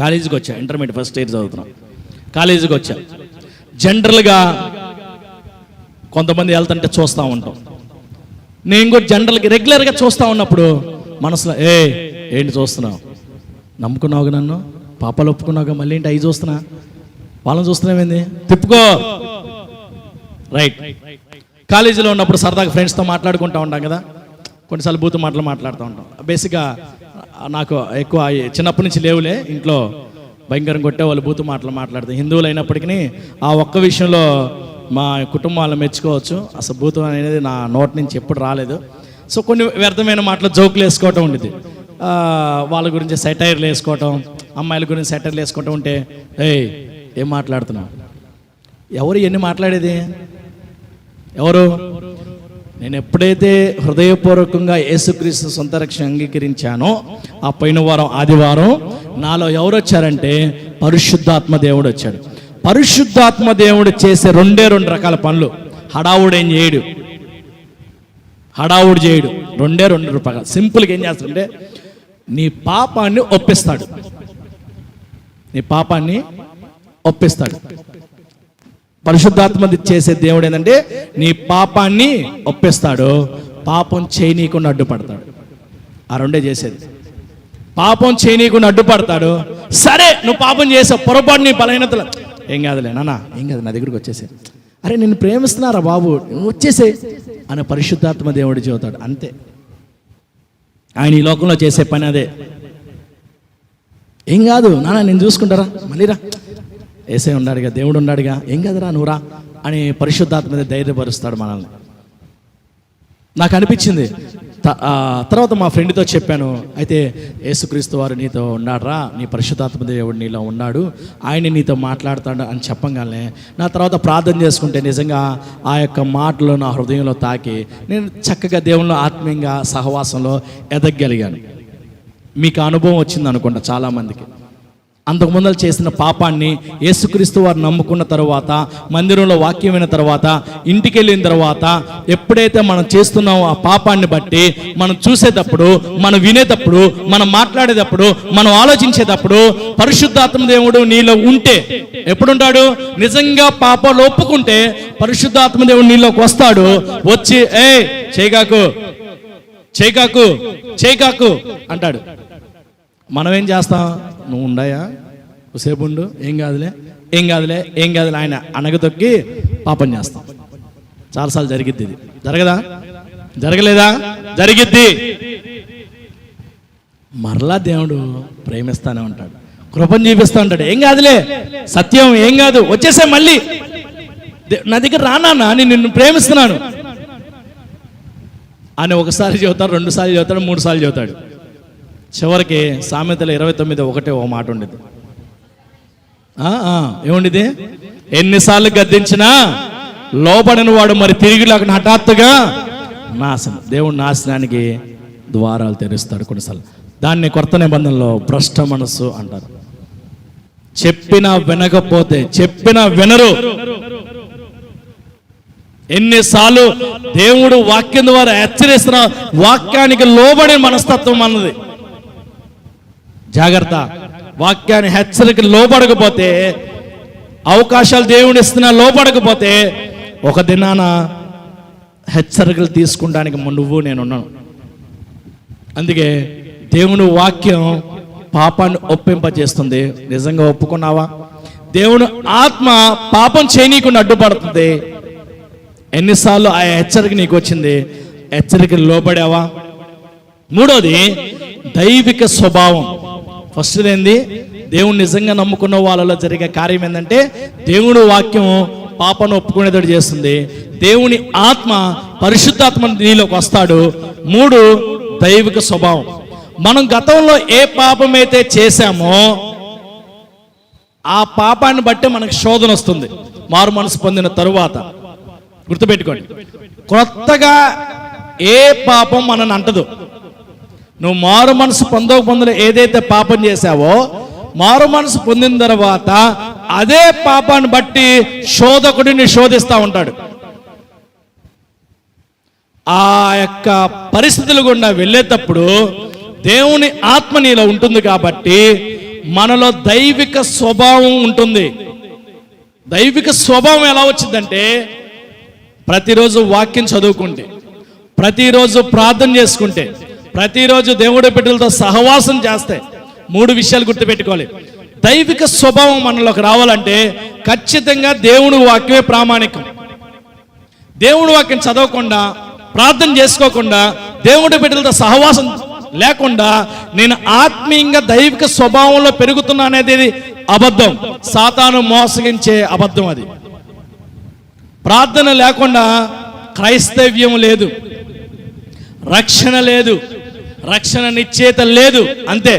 కాలేజీకి వచ్చా, ఇంటర్మీడియట్ ఫస్ట్ ఇయర్ చదువుతున్నాం. కాలేజీకి వచ్చా. జనరల్గా కొంతమంది వెళ్తుంటే చూస్తూ ఉంటాం. నేను కూడా జనరల్గా రెగ్యులర్గా చూస్తూ ఉన్నప్పుడు మనసులో ఏంటి చూస్తున్నావు, నమ్ముకున్నావుగా నన్ను, పాపాలు ఒప్పుకున్నావుగా, మళ్ళీ ఏంటి అవి చూస్తున్నా, వాళ్ళని చూస్తున్నావేంది, తిప్పుకో. రైట్. కాలేజీలో ఉన్నప్పుడు సరదాగా ఫ్రెండ్స్తో మాట్లాడుకుంటూ ఉంటాం కదా, కొన్నిసార్లు బూతు మాటలు మాట్లాడుతూ ఉంటాం. బేసిక్గా నాకు ఎక్కువ చిన్నప్పటి నుంచి లేవులే, ఇంట్లో భయంకరం కొట్టే వాళ్ళు బూతు మాటలు మాట్లాడతారు. హిందువులు అయినప్పటికీ ఆ ఒక్క విషయంలో మా కుటుంబం వాళ్ళని మెచ్చుకోవచ్చు. అసలు భూతం అనేది నా నోటి నుంచి ఎప్పుడు రాలేదు. సో కొన్ని వ్యర్థమైన మాటలు జోకులు వేసుకోవటం ఉండేది, వాళ్ళ గురించి సెటైర్లు వేసుకోవటం, అమ్మాయిల గురించి సెటైర్లు వేసుకోవటం ఉంటే ఏం మాట్లాడుతున్నావు, ఎవరు ఎన్ని మాట్లాడేది ఎవరు? నేను ఎప్పుడైతే హృదయపూర్వకంగా యేసుక్రీస్తు సొంత రక్షణ అంగీకరించానో ఆ పోయిన వారం ఆదివారం నాలో ఎవరు వచ్చారంటే పరిశుద్ధాత్మ దేవుడు వచ్చాడు. పరిశుద్ధాత్మ దేవుడు చేసే రెండు రకాల పనులు. హడావుడు ఏం చేయడు, హడావుడు చేయడు. రెండు రూపాయలు సింపుల్గా ఏం చేస్తాడంటే నీ పాపాన్ని ఒప్పిస్తాడు, నీ పాపాన్ని ఒప్పిస్తాడు. పరిశుద్ధాత్మ చేసే దేవుడు ఏంటంటే నీ పాపాన్ని ఒప్పిస్తాడు, పాపం చేయనీయకుండా అడ్డుపడతాడు. ఆ రెండే చేసేది. పాపం చేయనీయకుండా అడ్డుపడతాడు. సరే నువ్వు పాపం చేసావు, పొరపాటు నీ బలహీనతలు, ఏం కాదులే నాన్న, ఏం కాదు, నా దగ్గరికి వచ్చేసే, అరే నిన్ను ప్రేమిస్తున్నారా బాబు, నువ్వు వచ్చేసే అని పరిశుద్ధాత్మ దేవుడు చెబుతాడు. అంతే, ఆయన ఈ లోకంలో చేసే పని అదే. ఏం కాదు నాన్న, నేను చూసుకుంటారా, మళ్ళీరా, ఏసే ఉన్నాడుగా, దేవుడు ఉన్నాడుగా, ఏం కదరా నువ్వురా అని పరిశుద్ధాత్మ ధైర్యపరుస్తాడు మనల్ని. నాకు అనిపించింది. తర్వాత మా ఫ్రెండ్తో చెప్పాను, అయితే యేసుక్రీస్తు వారు నీతో ఉన్నాడురా, నీ పరిశుద్ధాత్మ దేవుడు నీలో ఉన్నాడు, ఆయన నీతో మాట్లాడతాడు అని చెప్పగానే నా తర్వాత ప్రార్థన చేసుకుంటే నిజంగా ఆ యొక్క మాటలు నా హృదయంలో తాకి నేను చక్కగా దేవునిలో ఆత్మీయంగా సహవాసంలో ఎదగగలిగాను. మీకు అనుభవం వచ్చింది అనుకుంటా చాలామందికి. అంతకుముందు చేసిన పాపాన్ని యేసుక్రీస్తు వారు నమ్ముకున్న తర్వాత, మందిరంలో వాక్యం విన్న తర్వాత, ఇంటికి వెళ్ళిన తర్వాత, ఎప్పుడైతే మనం చేస్తున్నామో ఆ పాపాన్ని బట్టి మనం చూసేటప్పుడు, మనం వినేటప్పుడు, మనం మాట్లాడేటప్పుడు, మనం ఆలోచించేటప్పుడు పరిశుద్ధాత్మ దేవుడు నీలో ఉంటే, ఎప్పుడుంటాడు? నిజంగా పాపాలు ఒప్పుకుంటే పరిశుద్ధాత్మ దేవుడు నీలోకి వస్తాడు. వచ్చి చేయగాకు చేయగాకు చేయగాకు అంటాడు. మనం ఏం చేస్తాం? నువ్వు ఉండాయా, సేపు ఉండు, ఏం కాదులే ఏం కాదులే ఏం కాదులే ఆయన అనగతొక్కి పాపం చేస్తాం. చాలాసార్లు జరిగిద్ది. ఇది జరగదా? జరగలేదా? జరిగిద్ది. మరలా దేవుడు ప్రేమిస్తానే ఉంటాడు, కృపను చూపిస్తూ ఉంటాడు. ఏం కాదులే, సత్యం, ఏం కాదు, వచ్చేసే, మళ్ళీ నా దగ్గర రానా, నేను నిన్ను ప్రేమిస్తున్నాను అని ఒకసారి చెబుతాడు, 2 సార్లు చెబుతాడు, 3 సార్లు చెబుతాడు. చివరికి సామెతల 29:1 ఒక మాట ఉండేది. ఏముండేది? ఎన్నిసార్లు గద్దించినా లోబడిన వాడు మరి తిరిగిలాగా హఠాత్తుగా నాశనం. దేవుడు నాశనానికి ద్వారాలు తెరుస్తాడు కొన్నిసార్లు. దాన్ని కొత్త నిబంధనలో భ్రష్ట మనస్సు అంటారు. చెప్పినా వినకపోతే, చెప్పినా వినరు. ఎన్నిసార్లు దేవుడు వాక్యం ద్వారా హెచ్చరిస్తున్న వాక్యానికి లోబడి మనస్తత్వం అన్నది. జాగ్రత్త, వాక్యాన్ని హెచ్చరిక లోబడకపోతే, అవకాశాలు దేవుడు ఇస్తున్నా లోబడకపోతే, ఒక దినాన హెచ్చరికలు తీసుకుంటానికి నువ్వు నేనున్నాను. అందుకే దేవుని వాక్యం పాపాన్ని ఒప్పింపజేస్తుంది. నిజంగా ఒప్పుకున్నావా? దేవుని ఆత్మ పాపం చేయనీయకుండా అడ్డుపడుతుంది. ఎన్నిసార్లు ఆ హెచ్చరిక నీకు వచ్చింది? హెచ్చరికలు లోబడావా? మూడోది దైవిక స్వభావం. ఫస్ట్ ఏంది? దేవుడు నిజంగా నమ్ముకున్న వాళ్ళలో జరిగే కార్యం ఏంటంటే దేవుడు వాక్యం పాపను ఒప్పుకునేటట్టు చేస్తుంది. దేవుని ఆత్మ, పరిశుద్ధాత్మ నీలోకి వస్తాడు. 3 దైవిక స్వభావం. మనం గతంలో ఏ పాపమైతే చేశామో ఆ పాపాన్ని బట్టి మనకు శోధన వస్తుంది మారు మనసు పొందిన తరువాత. గుర్తుపెట్టుకోండి, కొత్తగా ఏ పాపం మనని అంటదు. నువ్వు మారు మనసు పొందకుండా ఏదైతే పాపం చేశావో, మారు మనసు పొందిన తర్వాత అదే పాపాన్ని బట్టి శోధకుడిని శోధిస్తూ ఉంటాడు. ఆ యొక్క పరిస్థితులు గుండా వెళ్ళేటప్పుడు దేవుని ఆత్మ నీలో ఉంటుంది కాబట్టి మనలో దైవిక స్వభావం ఉంటుంది. దైవిక స్వభావం ఎలా వచ్చిందంటే, ప్రతిరోజు వాక్యం చదువుకుంటే, ప్రతిరోజు ప్రార్థన చేసుకుంటే, ప్రతిరోజు దేవుడి బిడ్డలతో సహవాసం చేస్తే 3 విషయాలు గుర్తుపెట్టుకోవాలి. దైవిక స్వభావం మనలోకి రావాలంటే ఖచ్చితంగా దేవుని వాక్యమే ప్రామాణికం. దేవుని వాక్యం చదవకుండా, ప్రార్థన చేసుకోకుండా, దేవుడి బిడ్డలతో సహవాసం లేకుండా నేను ఆత్మీయంగా దైవిక స్వభావంలో పెరుగుతున్నా అనేది అబద్ధం. సాతాను మోసగించే అబద్ధం అది. ప్రార్థన లేకుండా క్రైస్తవ్యం లేదు, రక్షణ లేదు, రక్షణ నిశ్చయిత లేదు, అంతే.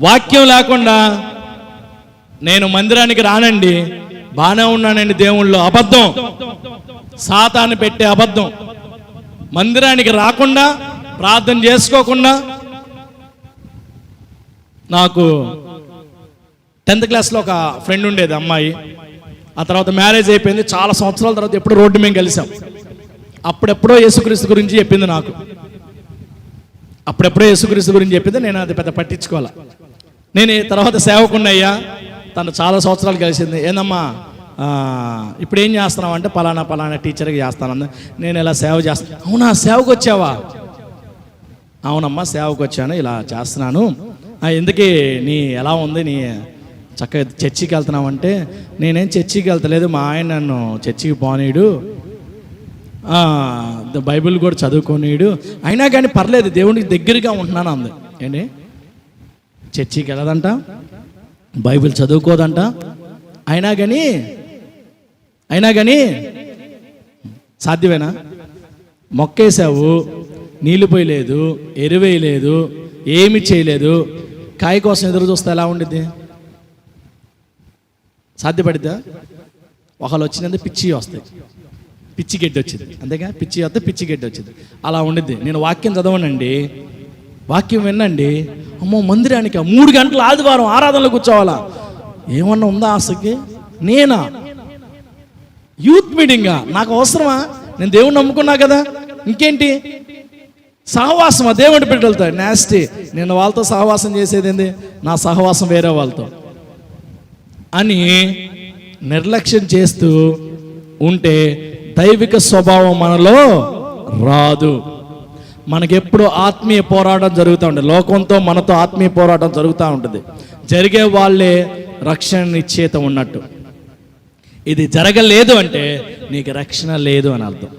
వాక్యం లేకుండా నేను మందిరానికి రానండి, బాగానే ఉన్నానండి దేవుళ్ళు, అబద్ధం. సాతాను పెట్టే అబద్ధం. మందిరానికి రాకుండా, ప్రార్థన చేసుకోకుండా. నాకు 10th క్లాస్లో ఒక ఫ్రెండ్ ఉండేది, అమ్మాయి. ఆ తర్వాత మ్యారేజ్ అయిపోయింది. చాలా సంవత్సరాల తర్వాత ఎప్పుడు రోడ్డు మేము కలిసాం. అప్పుడెప్పుడో యేసుక్రీస్తు గురించి చెప్పింది నాకు. అప్పుడెప్పుడో యేసుక్రీస్తు గురించి చెప్పింది, నేను అది పెద్ద పట్టించుకోవాలి. నేను తర్వాత సేవకున్నయ్యా, తను చాలా సంవత్సరాలు కలిసింది. ఏందమ్మా ఇప్పుడు ఏం చేస్తున్నావు అంటే, పలానా టీచర్కి చేస్తాను. నేను ఇలా సేవ చేస్తాను. అవునా, సేవకు వచ్చావా? అవునమ్మా, సేవకు వచ్చాను, ఇలా చేస్తున్నాను. ఎందుకే నీ ఎలా ఉంది, నీ చక్కగా చర్చికి వెళ్తున్నావంటే, నేనేం చర్చికి వెళ్తలేదు, మా ఆయన నన్ను చర్చికి పోనీడు, బైబిల్ కూడా చదువుకోనీడు, అయినా కానీ పర్లేదు, దేవునికి దగ్గరగా ఉంటున్నాను అంది. ఏంటి, చర్చికి వెళ్ళదంట, బైబిల్ చదువుకోదంట, అయినా కానీ సాధ్యమేనా? మొక్కేసావు, నీళ్ళు పోయలేదు, ఎరువేయలేదు, ఏమి చేయలేదు, కాయ కోసం ఎదురు చూస్తే ఎలా ఉండిద్ది? సాధ్యపడిద్దా? ఒకళ్ళు వచ్చినందుకు పిచ్చి వస్తాయి, పిచ్చి గడ్డి వచ్చింది, అంతేగా, పిచ్చి వస్తే పిచ్చి గడ్డి వచ్చింది, అలా ఉండిద్ది. నేను వాక్యం చదవనండి, వాక్యం వినండి, అమ్మో మందిరానికి 3 గంటలు ఆదివారం ఆరాధనలో కూర్చోవాలా? ఏమన్నా ఉందా ఆశకి? నేనా యూత్ మీటింగా? నాకు అవసరమా? నేను దేవుణ్ణి నమ్ముకున్నా కదా, ఇంకేంటి? సహవాసం దేవుడి బిడ్డలతో నాస్టి. నేను వాళ్ళతో సహవాసం చేసేది ఏంది? నా సహవాసం వేరే వాళ్ళతో అని నిర్లక్ష్యం చేస్తూ ఉంటే దైవిక స్వభావం మనలో రాదు. మనకెప్పుడు ఆత్మీయ పోరాటం జరుగుతూ ఉంటుంది. లోకంతో మనతో ఆత్మీయ పోరాటం జరుగుతూ ఉంటుంది. జరిగే వాళ్ళే రక్షణ నిశ్చయిత ఉన్నట్టు. ఇది జరగలేదు అంటే నీకు రక్షణ లేదు అని అర్థం.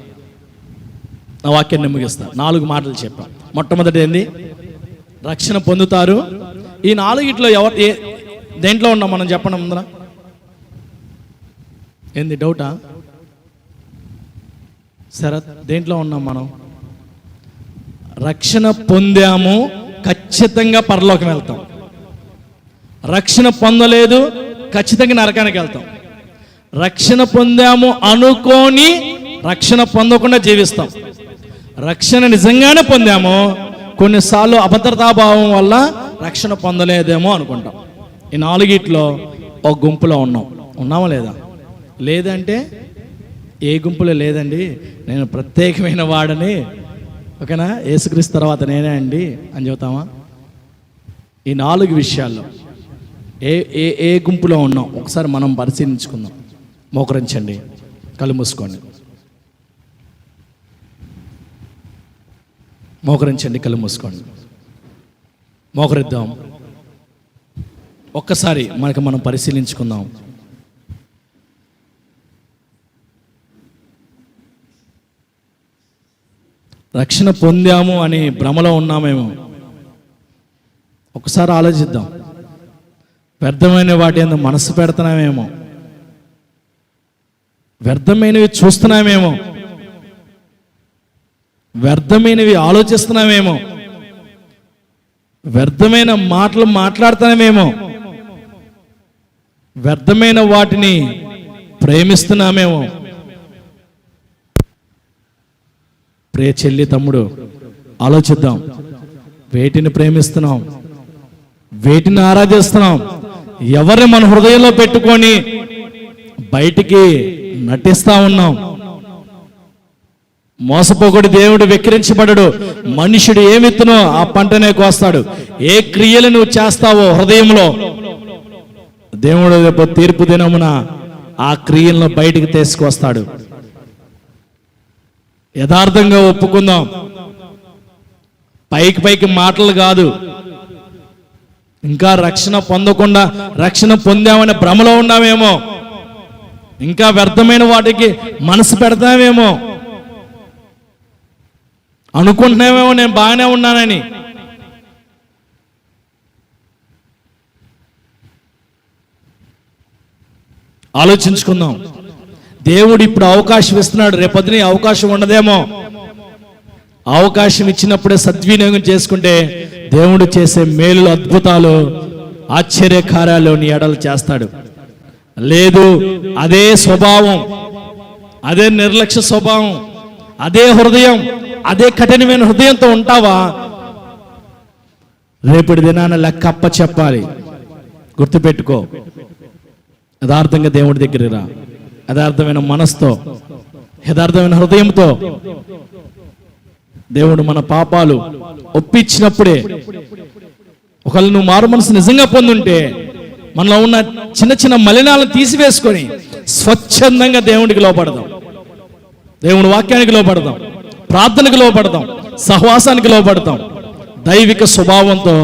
నా వాక్యాన్ని ముగిస్తా. 4 మాటలు చెప్పాను. మొట్టమొదటి ఏంది? రక్షణ పొందుతారు. ఈ 4 దేంట్లో ఉన్నాం మనం చెప్పండి ముందర. ఏంది డౌటా? సరే, దేంట్లో ఉన్నాం మనం? రక్షణ పొందాము, ఖచ్చితంగా పరలోకం వెళ్తాం. రక్షణ పొందలేదు, ఖచ్చితంగా నరకానికి వెళ్తాం. రక్షణ పొందాము అనుకోని రక్షణ పొందకుండా జీవిస్తాం. రక్షణ నిజంగానే పొందాము, కొన్నిసార్లు అభద్రతాభావం వల్ల రక్షణ పొందలేదేమో అనుకుంటాం. ఈ 4 ఒక గుంపులో ఉన్నామా లేదా? లేదంటే ఏ గుంపులో లేదండి, నేను ప్రత్యేకమైన వాడని, ఓకేనా, యేసుక్రీస్తు తర్వాత నేనే అండి అని చెబుతామా? ఈ 4 విషయాల్లో ఏ గుంపులో ఉన్నాం ఒకసారి మనం పరిశీలించుకుందాం. మోకరించండి, కళ్ళు మూసుకోండి. మోకరించండి, కళ్ళు మూసుకోండి. మోకరిద్దాం. ఒక్కసారి మనం పరిశీలించుకుందాం. రక్షణ పొందాము అని భ్రమలో ఉన్నామేమో. ఒకసారి ఆలోచిద్దాం. వ్యర్థమైన వాటి యందు మనసు పెడుతున్నామేమో, వ్యర్థమైనవి చూస్తున్నామేమో, వ్యర్థమైనవి ఆలోచిస్తున్నామేమో, వ్యర్థమైన మాటలు మాట్లాడుతున్నామేమో, వ్యర్థమైన వాటిని ప్రేమిస్తున్నామేమో. ప్రియ చెల్లి, తమ్ముడు, ఆలోచిద్దాం. వేటిని ప్రేమిస్తున్నాం? వేటిని ఆరాధిస్తున్నాం? ఎవరిని మన హృదయంలో పెట్టుకొని బయటికి నటిస్తా ఉన్నాం? మోసపోకూడదు. దేవుడు వెక్కిరించబడడు. మనుషుడు ఏమిత్తునో ఆ పంటనే కోస్తాడు. ఏ క్రియలు నువ్వు చేస్తావో హృదయంలో, దేవుడు రేపు తీర్పు దినమున ఆ క్రియలను బయటికి తీసుకొస్తాడు. యథార్థంగా ఒప్పుకుందాం. పైకి మాటలు కాదు. ఇంకా రక్షణ పొందకుండా రక్షణ పొందామనే భ్రమలో ఉన్నామేమో, ఇంకా వ్యర్థమైన వాటికి మనసు పెడతామేమో. అనుకుంటున్నామేమో నేను బాగానే ఉన్నానని. ఆలోచించుకుందాం. దేవుడు ఇప్పుడు అవకాశం ఇస్తున్నాడు, రేపొద్దున అవకాశం ఉండదేమో. అవకాశం ఇచ్చినప్పుడే సద్వినియోగం చేసుకుంటే దేవుడు చేసే మేలులు, అద్భుతాలు, ఆశ్చర్య కార్యాలు నీ ఎడలు చేస్తాడు. లేదు, అదే స్వభావం, అదే నిర్లక్ష్య స్వభావం, అదే హృదయం, అదే కఠినమైన హృదయంతో ఉంటావా, రేపటి దినాన లెక్క అప్ప చెప్పాలి. గుర్తుపెట్టుకో, యథార్థంగా దేవుడి దగ్గర రా, యథార్థమైన మనసుతో, యథార్థమైన హృదయంతో. దేవుడు మన పాపాలు ఒప్పించినప్పుడే, ఒకవేళ నువ్వు మారు మనసు నిజంగా పొందుంటే మనలో ఉన్న చిన్న చిన్న మలినాలను తీసివేసుకొని స్వచ్ఛందంగా దేవుడికి లోపడదాం, దేవుని వాక్యానికి లోపడదాం, ప్రార్థనకు లోపడదాం, సహవాసానికి లోపడతాం. దైవిక స్వభావంతో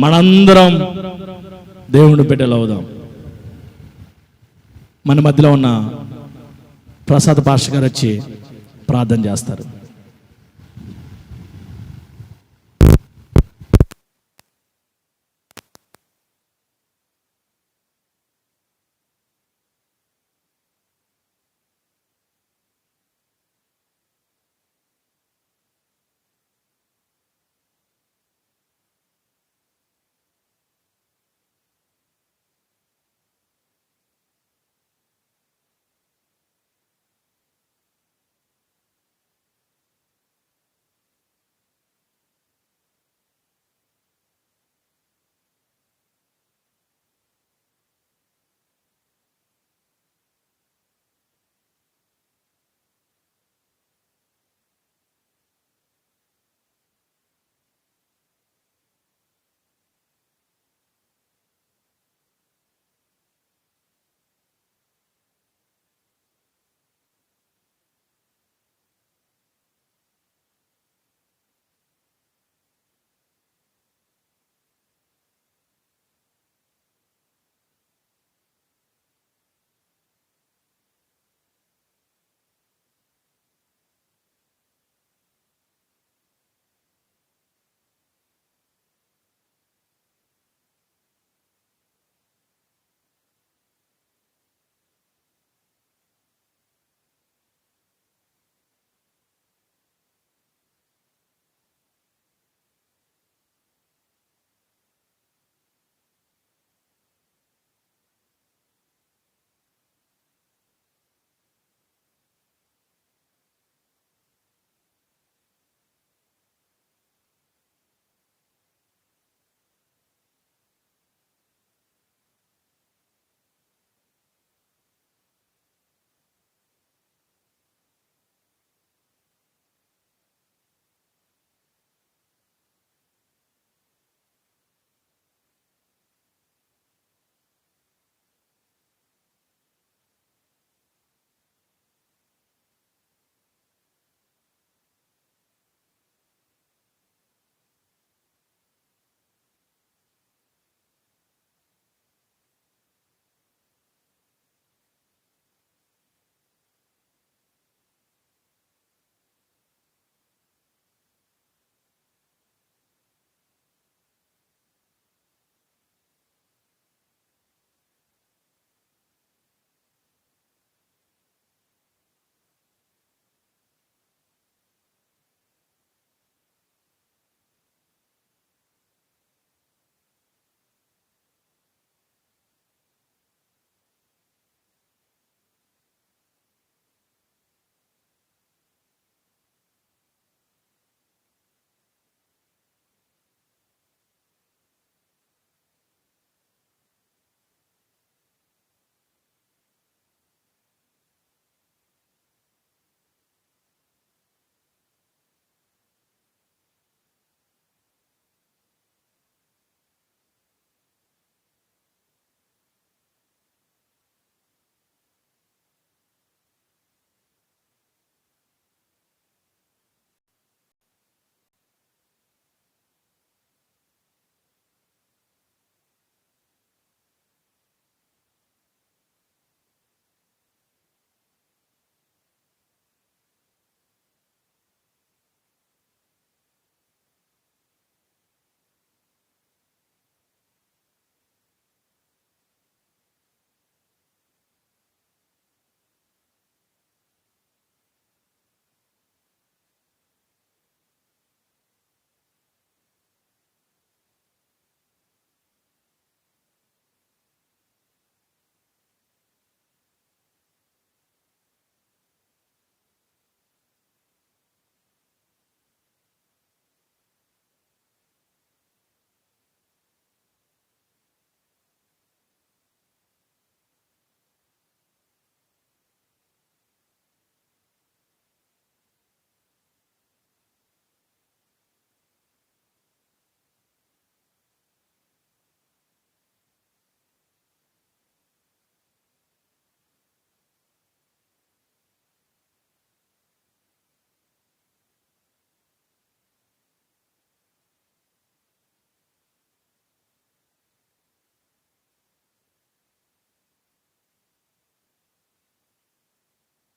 మనందరం దేవుని బిడ్డలు అవుదాం. మన మధ్యలో ఉన్న ప్రసాద్ పాస్టర్ గారు వచ్చి ప్రార్థన చేస్తారు.